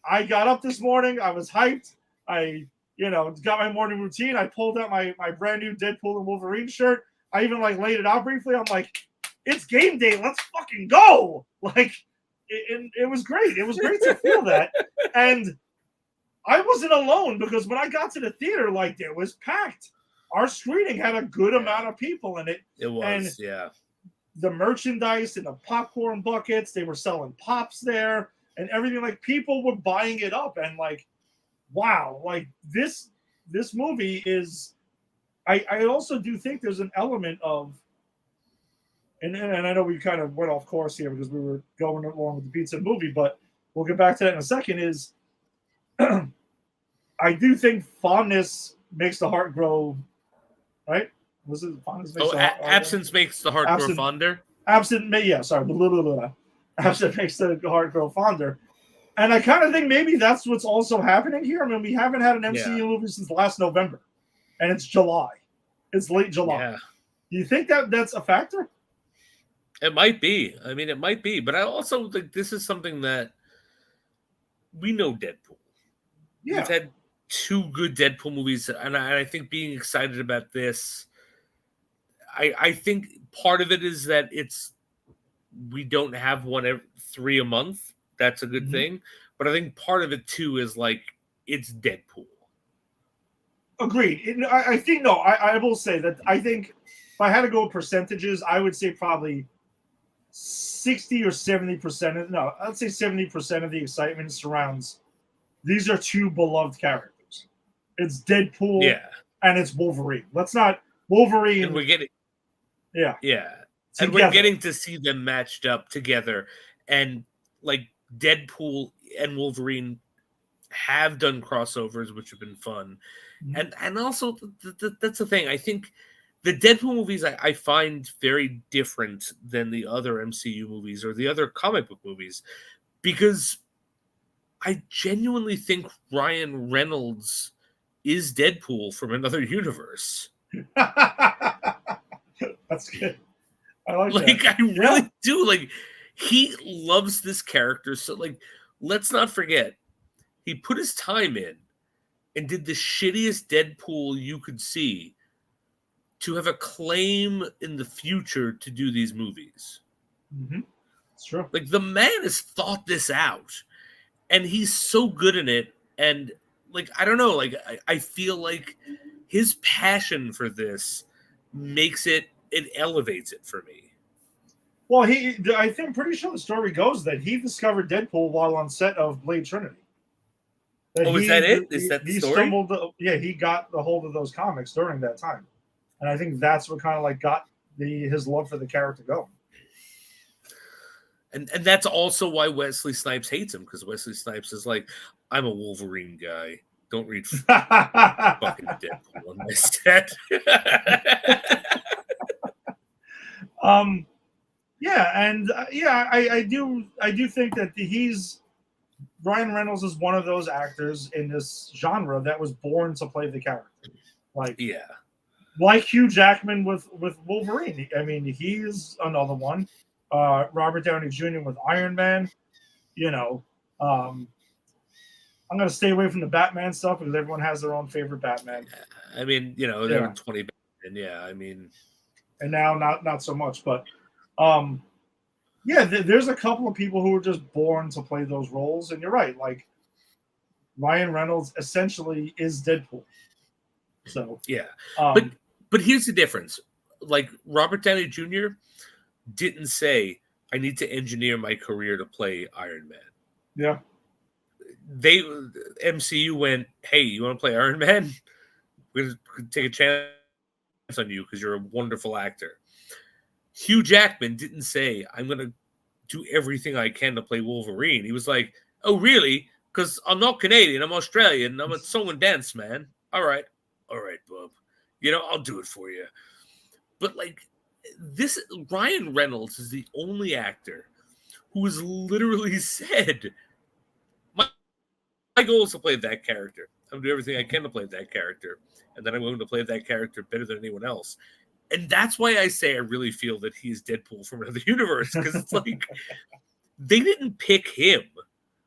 I got up this morning, I was hyped. I got my morning routine. I pulled out my brand new Deadpool and Wolverine shirt. I even like laid it out briefly. I'm like, it's game day. Let's fucking go. Like it was great. It was great to feel that. And I wasn't alone because when I got to the theater, like it was packed. Our screening had a good amount of people in it. It was, the merchandise and the popcorn buckets, they were selling pops there and everything. Like people were buying it up, and like, wow, like this movie is. I also do think there's an element of, and I know we kind of went off course here because we were going along with the pizza movie, but we'll get back to that in a second. Is I do think fondness makes the heart grow. Right? Was it fondness makes the heart absence makes the heart grow fonder? Absent makes the heart grow fonder. And I kind of think maybe that's what's also happening here. I mean, we haven't had an MCU movie since last November, and it's July. It's late July. Yeah. Do you think that's a factor? It might be. I mean, it might be. But I also think this is something that we know Deadpool. Yeah. We've had 2 good Deadpool movies, and I think being excited about this, I think part of it is that we don't have one every 3 a month. That's a good thing. But I think part of it too is like it's Deadpool. Agreed. I think I will say that I think if I had to go with percentages, I would say probably 60 or 70%. I'd say 70% of the excitement surrounds. These are 2 beloved characters. It's Deadpool and it's Wolverine. Let's not Wolverine. And we're getting together. And we're getting to see them matched up together. And like Deadpool and Wolverine have done crossovers, which have been fun. And also that's the thing. I think the Deadpool movies I find very different than the other MCU movies or the other comic book movies, because I genuinely think Ryan Reynolds is Deadpool from another universe. That's good. I like that. I really do. Like, he loves this character. So, like, let's not forget, he put his time in and did the shittiest Deadpool you could see to have a claim in the future to do these movies. It's true. Like, the man has thought this out, and he's so good in it. And like, I don't know, like I feel like his passion for this makes it elevates it for me. Well, I think I'm pretty sure the story goes that he discovered Deadpool while on set of Blade Trinity. Is that it? Is that the story? He got a hold of those comics during that time. And I think that's what kind of like got his love for the character going. And that's also why Wesley Snipes hates him, because Wesley Snipes is like, I'm a Wolverine guy. Don't read fucking Deadpool on my set. I do think that Ryan Reynolds is one of those actors in this genre that was born to play the character. Like Hugh Jackman with Wolverine. I mean, he's another one. Robert Downey Jr. with Iron Man. I'm going to stay away from the Batman stuff because everyone has their own favorite Batman. I mean, there were 20 Batman. I mean, and now not so much, but there's a couple of people who are just born to play those roles, and you're right. Like Ryan Reynolds essentially is Deadpool. So but But here's the difference. Like Robert Downey Jr. didn't say, I need to engineer my career to play Iron Man. Yeah. MCU went, hey, you want to play Iron Man? We're going to take a chance on you because you're a wonderful actor. Hugh Jackman didn't say, I'm going to do everything I can to play Wolverine. He was like, oh, really? Because I'm not Canadian. I'm Australian. I'm a song and dance man. All right, bub. I'll do it for you. But like this, Ryan Reynolds is the only actor who has literally said, my goal is to play that character. I'm going to do everything I can to play that character. And then I'm going to play that character better than anyone else. And that's why I say I really feel that he's Deadpool from another universe. Because it's like, they didn't pick him.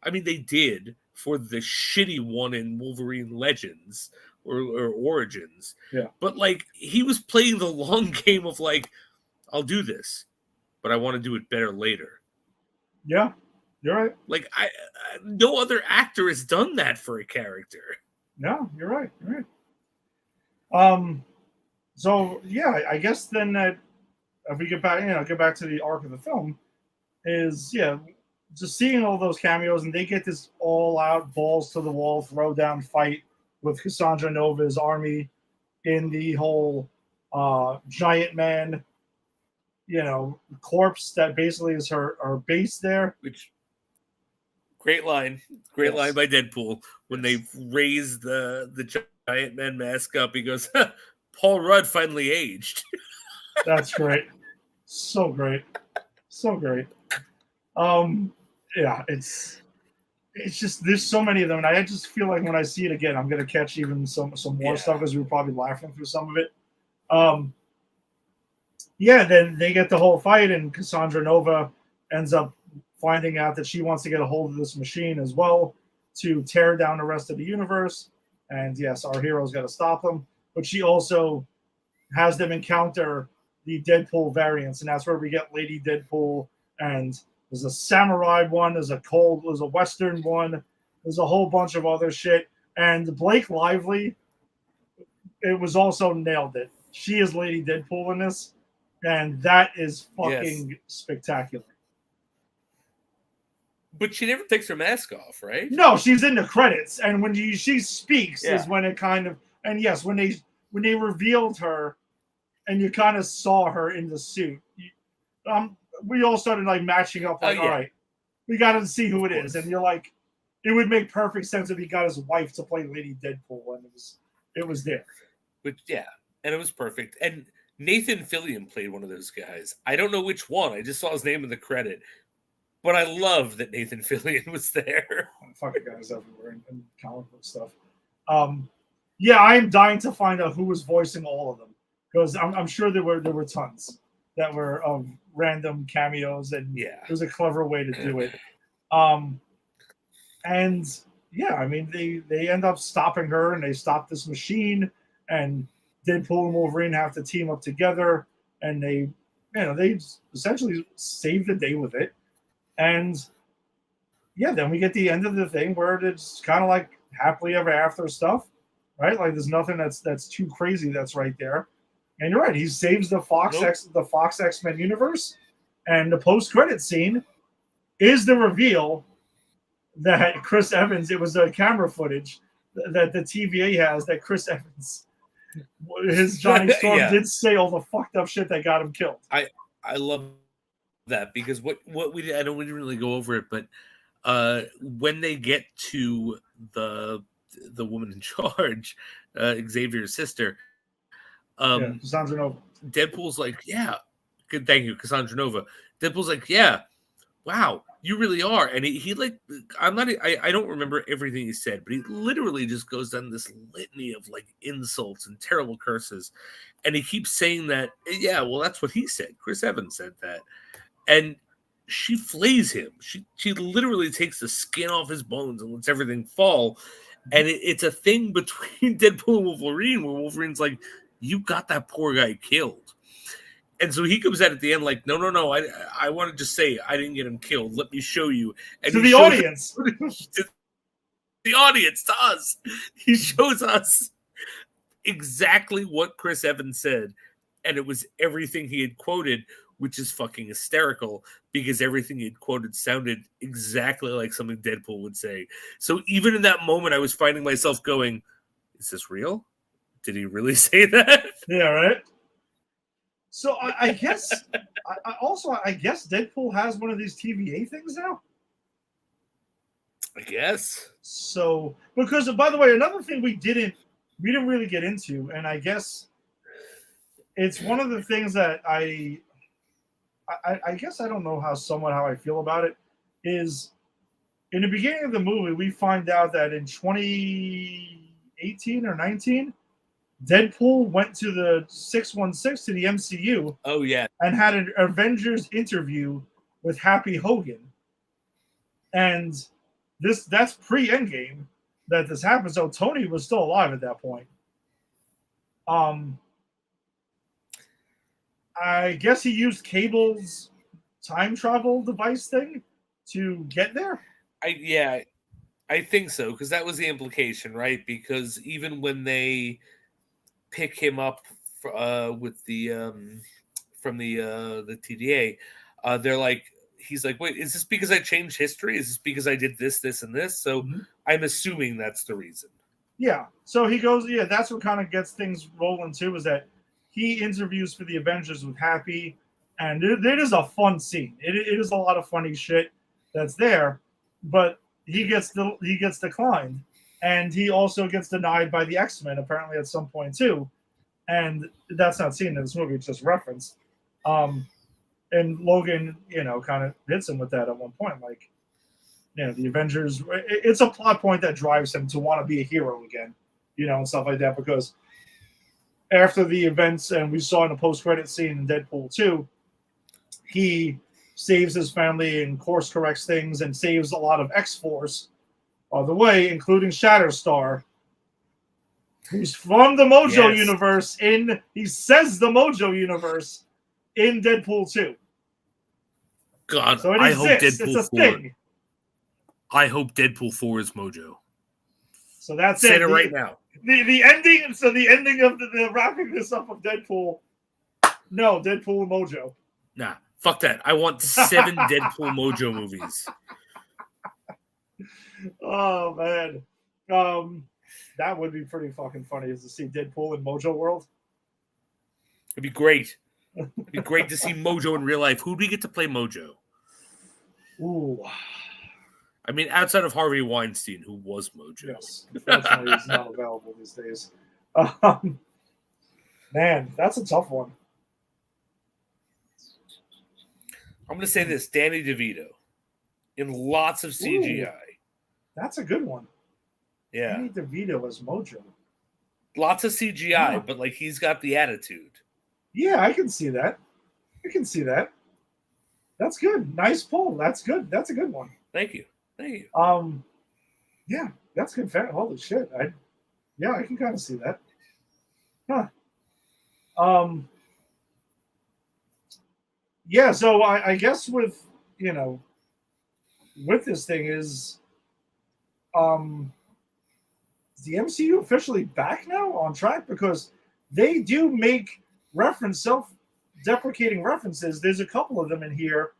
I mean, they did for the shitty one in Wolverine Legends or Origins. Yeah. But like, he was playing the long game of like, I'll do this, but I want to do it better later. Yeah, you're right. Like, I no other actor has done that for a character. No, you're right. You're right. So yeah, I guess then that if we get back to the arc of the film, is just seeing all those cameos, and they get this all-out balls to the wall, throw down fight with Cassandra Nova's army in the whole giant man, corpse that basically is her base there. Which great line by Deadpool when they raise the giant man mask up. He goes, Paul Rudd finally aged. That's great. So great. So great. Yeah, it's just there's so many of them, and I just feel like when I see it again, I'm gonna catch even some more stuff because we were probably laughing through some of it. Then they get the whole fight, and Cassandra Nova ends up finding out that she wants to get a hold of this machine as well to tear down the rest of the universe. And yes, our hero's got to stop them, but she also has them encounter the Deadpool variants, and that's where we get Lady Deadpool, and there's a samurai one, there's a Western one, there's a whole bunch of other shit. And Blake Lively, it was also nailed it. She is Lady Deadpool in this, and that is fucking spectacular. But she never takes her mask off, right? No, she's in the credits, and when she speaks is when it kind of, and yes, when they revealed her, and you kind of saw her in the suit, we all started like matching up, like, all right, we got to see who it is, and you're like, it would make perfect sense if he got his wife to play Lady Deadpool, and it was there. But and it was perfect. And Nathan Fillion played one of those guys. I don't know which one. I just saw his name in the credit. But I love that Nathan Fillion was there. Fucking guys everywhere in comic book stuff. I'm dying to find out who was voicing all of them, because I'm sure there were tons that were random cameos, and it was a clever way to do it. I mean, they end up stopping her, and they stop this machine, and Deadpool and Wolverine have to team up together, and they essentially save the day with it. And then we get the end of the thing where it's kind of like happily ever after stuff, right? Like there's nothing that's too crazy that's right there. And you're right, he saves the Fox X-Men universe, and the post-credit scene is the reveal that Chris Evans, it was the camera footage that the TVA has, that Chris Evans, his Johnny Storm did say all the fucked up shit that got him killed. I love that, because what we didn't really go over it, but when they get to the woman in charge, Xavier's sister, Cassandra Nova, Deadpool's like, good, thank you, Cassandra Nova. Deadpool's like, wow, you really are. And he like, I don't remember everything he said, but he literally just goes down this litany of like insults and terrible curses, and he keeps saying that, well, that's what he said. Chris Evans said that. And she flays him. She literally takes the skin off his bones and lets everything fall. And it's a thing between Deadpool and Wolverine, where Wolverine's like, you got that poor guy killed. And so he comes out at the end like, no, I want to just say I didn't get him killed. Let me show you. And to the audience. To the audience, to us. He shows us exactly what Chris Evans said, and it was everything he had quoted, which is fucking hysterical because everything he had quoted sounded exactly like something Deadpool would say. So even in that moment, I was finding myself going, "Is this real? Did he really say that?" Yeah, right. So I guess I guess Deadpool has one of these TVA things now. I guess. So because by the way, another thing we didn't really get into, and I guess it's one of the things that I guess I don't know how I feel about it is in the beginning of the movie we find out that in 2018 or 19 Deadpool went to the 616 to the MCU Oh yeah. and had an Avengers interview with Happy Hogan. And that's pre-Endgame that this happened. So Tony was still alive at that point. I guess he used Cable's time travel device thing to get there. I think so, because that was the implication, right? Because even when they pick him up with the from the TDA, they're like, he's like, wait, is this because I changed history? Is this because I did this, this, and this? So I'm assuming that's the reason. Yeah. So he goes, yeah, that's what kind of gets things rolling too, is that he interviews for the Avengers with Happy, and it is a fun scene. It is a lot of funny shit that's there, but he gets declined, and he also gets denied by the X-Men apparently at some point too, and that's not seen in this movie; it's just referenced. And Logan, kind of hits him with that at one point, like, the Avengers. It's a plot point that drives him to want to be a hero again, and stuff like that. Because after the events, and we saw in the post-credit scene in Deadpool 2, he saves his family and course corrects things and saves a lot of X-Force on the way, including Shatterstar, who's from the Mojo universe. He says the Mojo universe in Deadpool 2. God, so it I exists. hope Deadpool it's a 4. thing. I hope Deadpool 4 is Mojo. So that's Say it. it right now. The ending. So the ending of the wrapping this up of Deadpool. No, Deadpool and Mojo. Nah, fuck that. I want 7 Deadpool Mojo movies. Oh man, that would be pretty fucking funny, is to see Deadpool in Mojo World. It'd be great. It'd be great to see Mojo in real life. Who'd we get to play Mojo? Ooh. I mean, outside of Harvey Weinstein, who was Mojo. Yes, unfortunately, he's not available these days. Man, that's a tough one. I'm going to say this: Danny DeVito in lots of CGI. Ooh, that's a good one. Yeah, Danny DeVito as Mojo. Lots of CGI, but like he's got the attitude. Yeah, I can see that. That's good. Nice pull. That's good. That's a good one. Thank you. Yeah, that's good. Holy shit. I can kind of see that. Huh. Yeah, so I guess with this thing is the MCU officially back now on track, because they do make self-deprecating references. There's a couple of them in here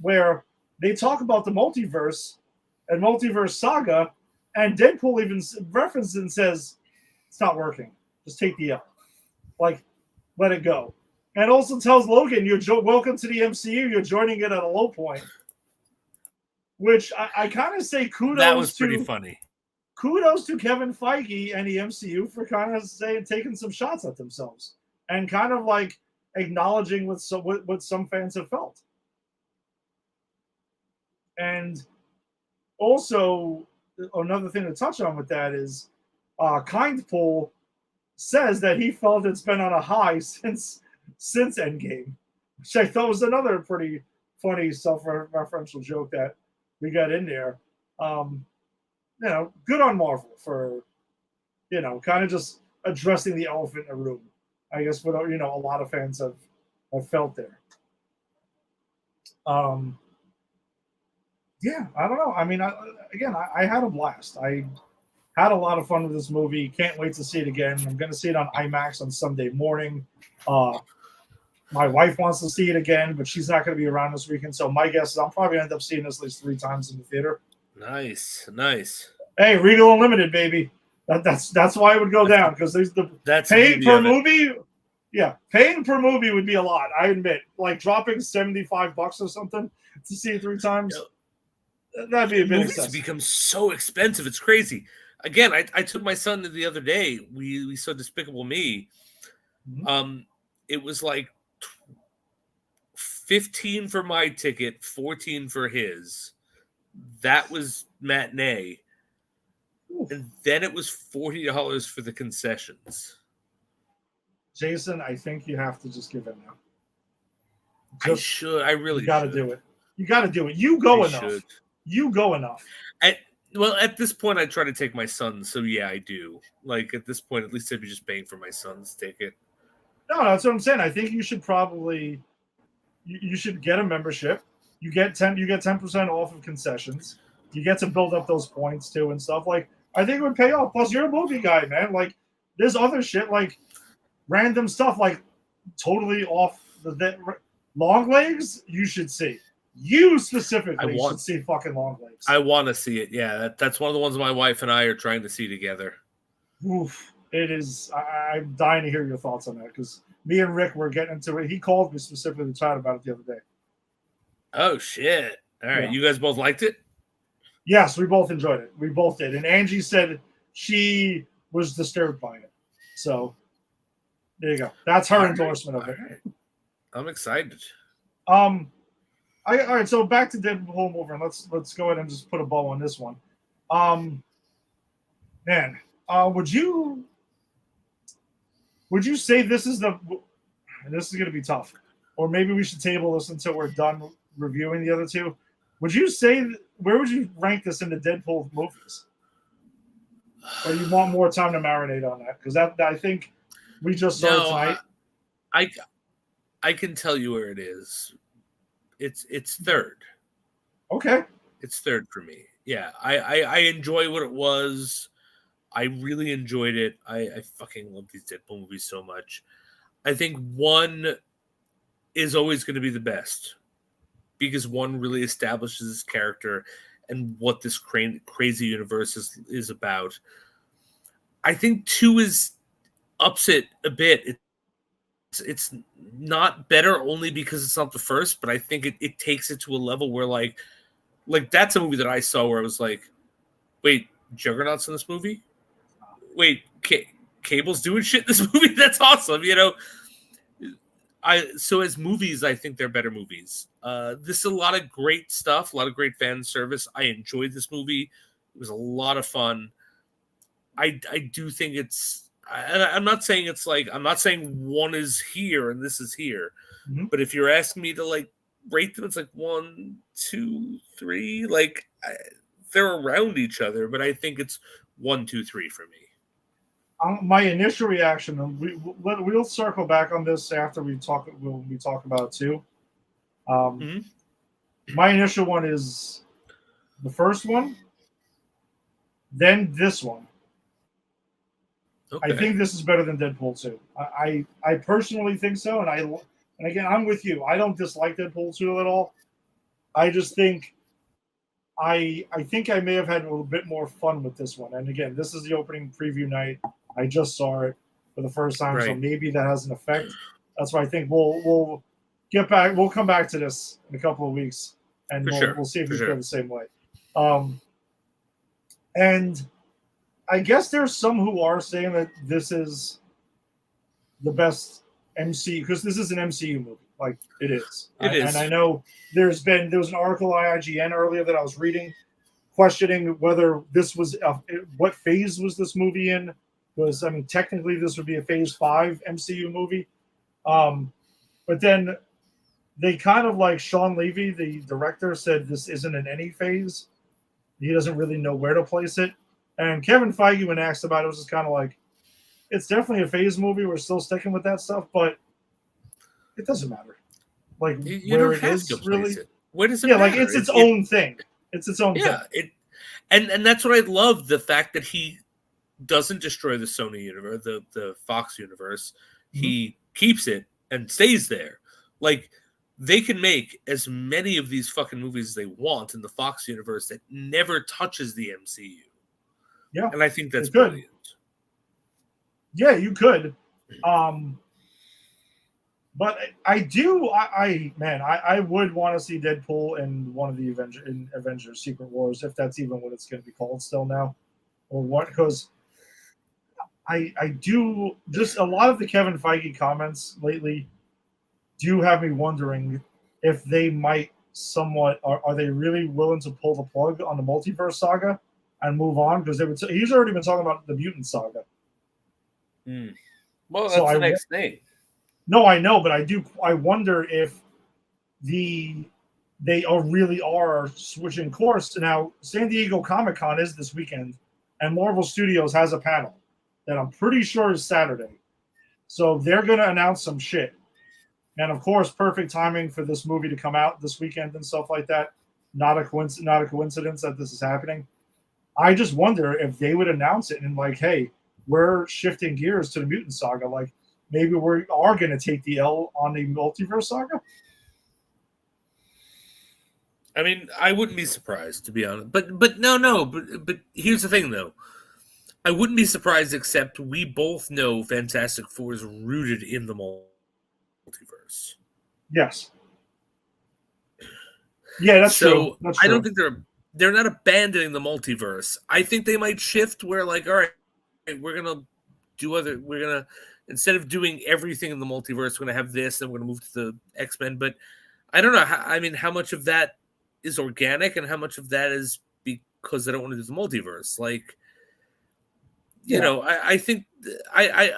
where they talk about the multiverse and multiverse saga, and Deadpool even references and says, "It's not working. Just take the L. Like, let it go." And also tells Logan, "You're welcome to the MCU. You're joining it at a low point." Which I kind of say kudos. That was pretty funny. Kudos to Kevin Feige and the MCU for kind of taking some shots at themselves and kind of like acknowledging what some fans have felt. And also, another thing to touch on with that is Kindpool says that he felt it's been on a high since Endgame, which I thought was another pretty funny self-referential joke that we got in there. Good on Marvel for, kind of just addressing the elephant in the room. I guess what a lot of fans have felt there. Yeah, I don't know. I mean, I had a blast. I Had a lot of fun with this movie. Can't wait to see it again. I'm going to see it on IMAX on Sunday morning. My wife wants to see it again, but she's not going to be around this weekend. So my guess is I'll probably end up seeing this at least 3 times in the theater. Nice. Hey, Regal Unlimited, baby. That's why it would go down, because there's that's paying per movie. Yeah, paying per movie would be a lot. I admit, like dropping $75 or something to see it 3 times. That'd be a bit movies excessive. become so expensive. It's crazy. Again, I took my son the other day. We saw Despicable Me. Mm-hmm. It was like 15 for my ticket, 14 for his. That was matinee. Ooh. And then it was $40 for the concessions. Jason, I think you have to just give in now. I should. I really you gotta do it. You got to do it. You go enough. Should. You go enough. Well, at this point, I try to take my son, so yeah, I do. Like at this point, at least I'd be just paying for my son's ticket. No, that's what I'm saying. I think you should probably you should get a membership. You get 10% off of concessions. You get to build up those points too and stuff. Like I think it would pay off. Plus, you're a movie guy, man. Like there's other shit like random stuff like totally off the Long Legs. You should see. You specifically should see fucking Long Legs. I want to see it. Yeah, that's one of the ones my wife and I are trying to see together. Oof. It is. I'm dying to hear your thoughts on that because me and Rick were getting into it. He called me specifically to chat about it the other day. Oh, shit. All right. Yeah. You guys both liked it? Yes, we both enjoyed it. We both did. And Angie said she was disturbed by it. So there you go. That's her endorsement of it. Right. I'm excited. All right, so back to Deadpool Wolverine. Let's go ahead and just put a bow on this one. Man, would you say this is going to be tough, or maybe we should table this until we're done reviewing the other two? Would you say where would you rank this in the Deadpool movies? Or you want more time to marinate on that? Because that I think we just saw it tonight. I can tell you where it is. It's third. Okay. It's third for me. Yeah. I enjoy what it was. I really enjoyed it. I fucking love these Deadpool movies so much. I think 1 is always going to be the best because 1 really establishes his character and what this crazy universe is about. I think 2 ups it a bit. It's not better only because it's not the first, but I think it takes it to a level where like that's a movie that I saw where I was like, wait, Juggernaut's in this movie? Wait, Cable's doing shit in this movie? That's awesome, you know? So as movies, I think they're better movies. This is a lot of great stuff, a lot of great fan service. I enjoyed this movie. It was a lot of fun. I do think I'm not saying it's like, I'm not saying 1 is here and this is here, but if you're asking me to like rate them, it's like 1, 2, 3, like they're around each other, but I think it's 1, 2, 3 for me. My initial reaction, and we'll circle back on this after we talk about it too. My initial one is the first one, then this one. Okay. I think this is better than Deadpool 2. I personally think so, and again I'm with you. I don't dislike Deadpool 2 at all. I just think I think I may have had a little bit more fun with this one. And again, this is the opening preview night. I just saw it for the first time, right. So maybe that has an effect. That's why I think we'll get back. We'll come back to this in a couple of weeks, and we'll see if we feel the same way. And I guess there's some who are saying that this is the best MCU because this is an MCU movie. Like it is. It is. And I know there was an article on IGN earlier that I was reading questioning whether this was what phase was this movie in. Because, I mean, technically this would be a Phase 5 MCU movie. But then they kind of like Sean Levy, the director, said this isn't in any phase. He doesn't really know where to place it. And Kevin Feige, when asked about it, was just kind of like, it's definitely a phase movie. We're still sticking with that stuff, but it doesn't matter. Like, where it is, really. Where does it matter? Like, it's its own thing. It's its own thing. And that's what I love, the fact that he doesn't destroy the Sony universe, the Fox universe. He keeps it and stays there. Like, they can make as many of these fucking movies as they want in the Fox universe that never touches the MCU. Yeah. And I think that's good. brilliant. Yeah, you could. But I would want to see Deadpool in one of the Avengers Secret Wars, if that's even what it's going to be called still now, or what? Because I do just a lot of the Kevin Feige comments lately do have me wondering if they might somewhat are they really willing to pull the plug on the multiverse saga and move on, because he's already been talking about the mutant saga. Well, that's the next thing. No, I know, but I wonder if they really are switching course. Now, San Diego Comic-Con is this weekend, and Marvel Studios has a panel that I'm pretty sure is Saturday. So they're going to announce some shit. And of course, perfect timing for this movie to come out this weekend and stuff like that. Not a coincidence that this is happening. I just wonder if they would announce it and like, hey, we're shifting gears to the mutant saga. Like, maybe we are going to take the L on the multiverse saga. I mean, I wouldn't be surprised, to be honest. But here's the thing, though. I wouldn't be surprised, except we both know Fantastic Four is rooted in the multiverse. Yes. Yeah, that's true. So I don't think they're not abandoning the multiverse. I think they might shift where, like, all right, we're gonna instead of doing everything in the multiverse, we're gonna have this, and we're gonna move to the X-Men. But I don't know. How much of that is organic, and how much of that is because they don't want to do the multiverse? Like, you know, I think I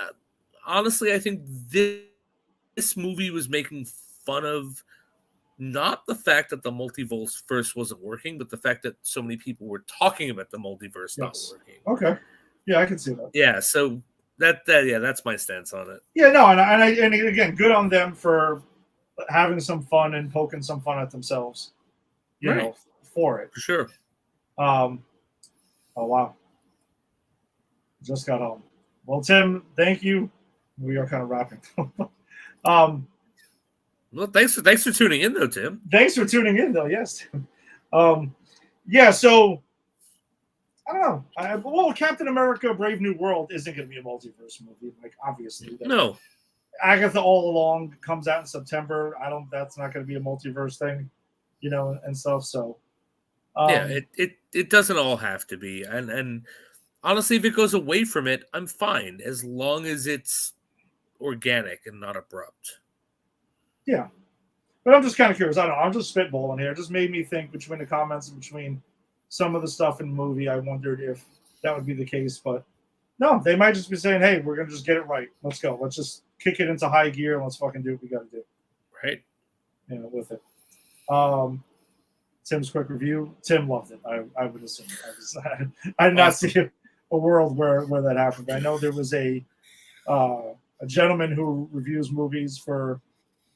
honestly I think this movie was making fun of not the fact that the multiverse first wasn't working, but the fact that so many people were talking about the multiverse not working. Okay. Yeah, I can see that. Yeah, so that's my stance on it. Yeah, no, and again, good on them for having some fun and poking some fun at themselves, you know, for it. For sure. Oh wow. Just got home. Well, Tim, thank you. We are kind of wrapping. Well, thanks for tuning in, though, Tim. Thanks for tuning in, though. Yes. Yeah. So I don't know. Well, Captain America: Brave New World isn't going to be a multiverse movie. Like, obviously, no. Agatha All Along comes out in September. That's not going to be a multiverse thing, you know, and stuff. So yeah, it doesn't all have to be, and honestly, if it goes away from it, I'm fine as long as it's organic and not abrupt. Yeah, but I'm just kind of curious. I don't know. I'm just spitballing here. It just made me think between the comments and between some of the stuff in the movie. I wondered if that would be the case, but no, they might just be saying, "Hey, we're gonna just get it right. Let's go. Let's just kick it into high gear and let's fucking do what we got to do." Right. You know, with it. Tim's quick review. Tim loved it. I would assume. I did not see a world where that happened. I know there was a gentleman who reviews movies for,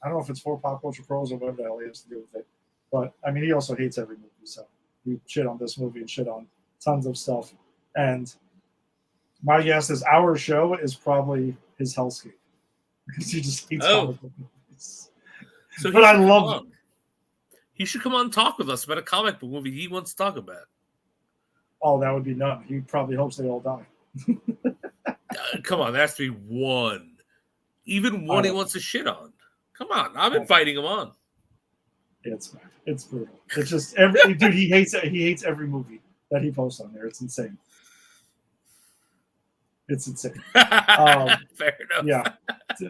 I don't know if it's for Pop Culture Pros or whatever the hell he has to do with it. But, I mean, he also hates every movie. So he shit on this movie and shit on tons of stuff. And my guess is our show is probably his hellscape. Because he just hates comic book movies. So but I love it. He should come on and talk with us about a comic book movie he wants to talk about. Oh, that would be none. He probably hopes they all die. Come on, there has to be one. Even one he wants to shit on. Come on, I'm inviting him on. It's brutal. It's just every dude. He hates every movie that he posts on there. It's insane. It's insane. Fair enough. Yeah,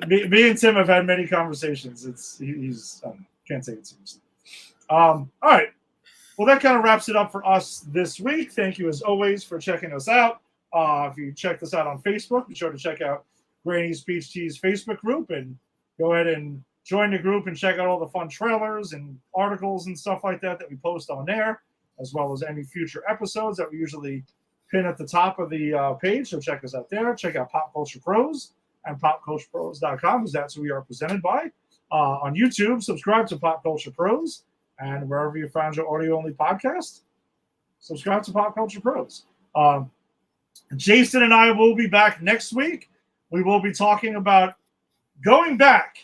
me and Tim have had many conversations. He's can't take it seriously. All right. Well, that kind of wraps it up for us this week. Thank you, as always, for checking us out. If you check us out on Facebook, be sure to check out Granny's Peach Tea's Facebook group and go ahead and join the group and check out all the fun trailers and articles and stuff like that we post on there, as well as any future episodes that we usually pin at the top of the page. So check us out there. Check out Pop Culture Pros and popculturepros.com, because that's who we are presented by. On YouTube, subscribe to Pop Culture Pros. And wherever you found your audio-only podcast, subscribe to Pop Culture Pros. Jason and I will be back next week. We will be talking about going back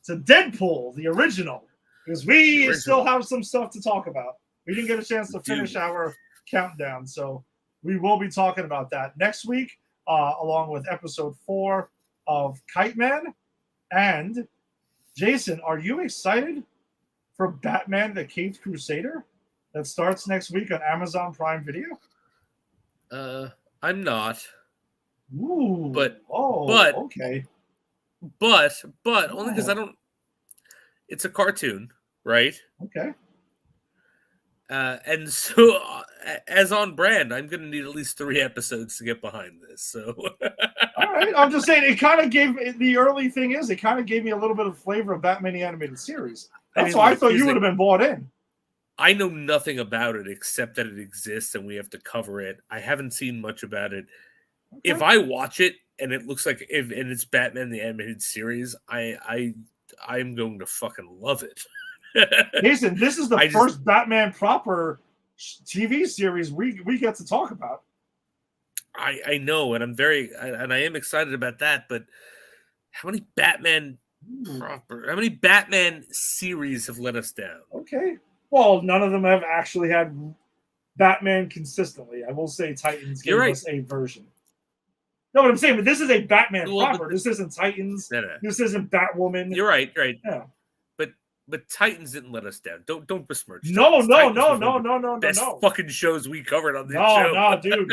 to Deadpool, the original, because we still have some stuff to talk about. We didn't get a chance to finish our countdown, so we will be talking about that next week, along with episode 4 of Kite Man. And Jason, are you excited for Batman the Caped Crusader that starts next week on Amazon Prime Video? I'm not. Ooh. But okay. But only because I don't. It's a cartoon, right? Okay. And so, as on brand, I'm going to need at least 3 episodes to get behind this. So, all right. I'm just saying, it kind of gave the early thing is it kind of gave me a little bit of flavor of Batman the Animated Series. That's why I thought you would have been bought in. I know nothing about it except that it exists and we have to cover it. I haven't seen much about it. Okay. If I watch it and it looks like and it's Batman the Animated Series, I'm going to fucking love it. Jason, this is the first Batman proper TV series we get to talk about. I know, and I am excited about that. But how many Batman series have let us down? Okay, well, none of them have actually had Batman consistently. I will say Titans gave us a version. No, what I'm saying, but this is a Batman proper. This isn't Titans. No. This isn't Batwoman. You're right. Yeah. But Titans didn't let us down. Don't besmirch. No. Best fucking shows we covered on this show. No, dude.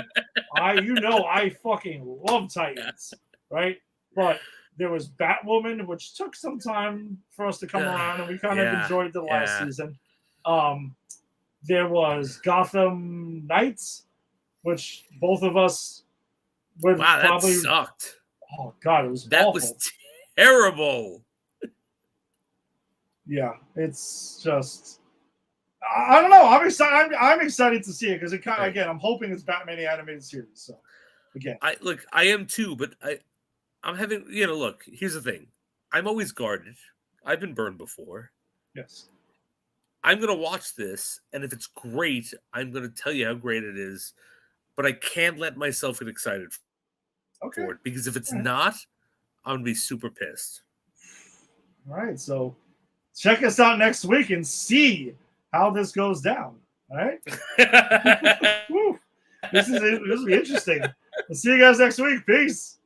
I fucking love Titans, right? But there was Batwoman, which took some time for us to come around, and we kind of enjoyed the last season. There was Gotham Knights, which both of us would probably that sucked. Oh God, it was that awful. Was terrible. Yeah, it's just I don't know. I'm excited. I'm excited to see it because it kind of again. I'm hoping it's Batman the Animated Series. So again, I am too, but I'm having look. Here's the thing. I'm always guarded. I've been burned before. Yes. I'm gonna watch this, and if it's great, I'm gonna tell you how great it is. But I can't let myself get excited for it because if it's not, I'm gonna be super pissed. All right, so. Check us out next week and see how this goes down. All right. This will be interesting. We'll see you guys next week. Peace.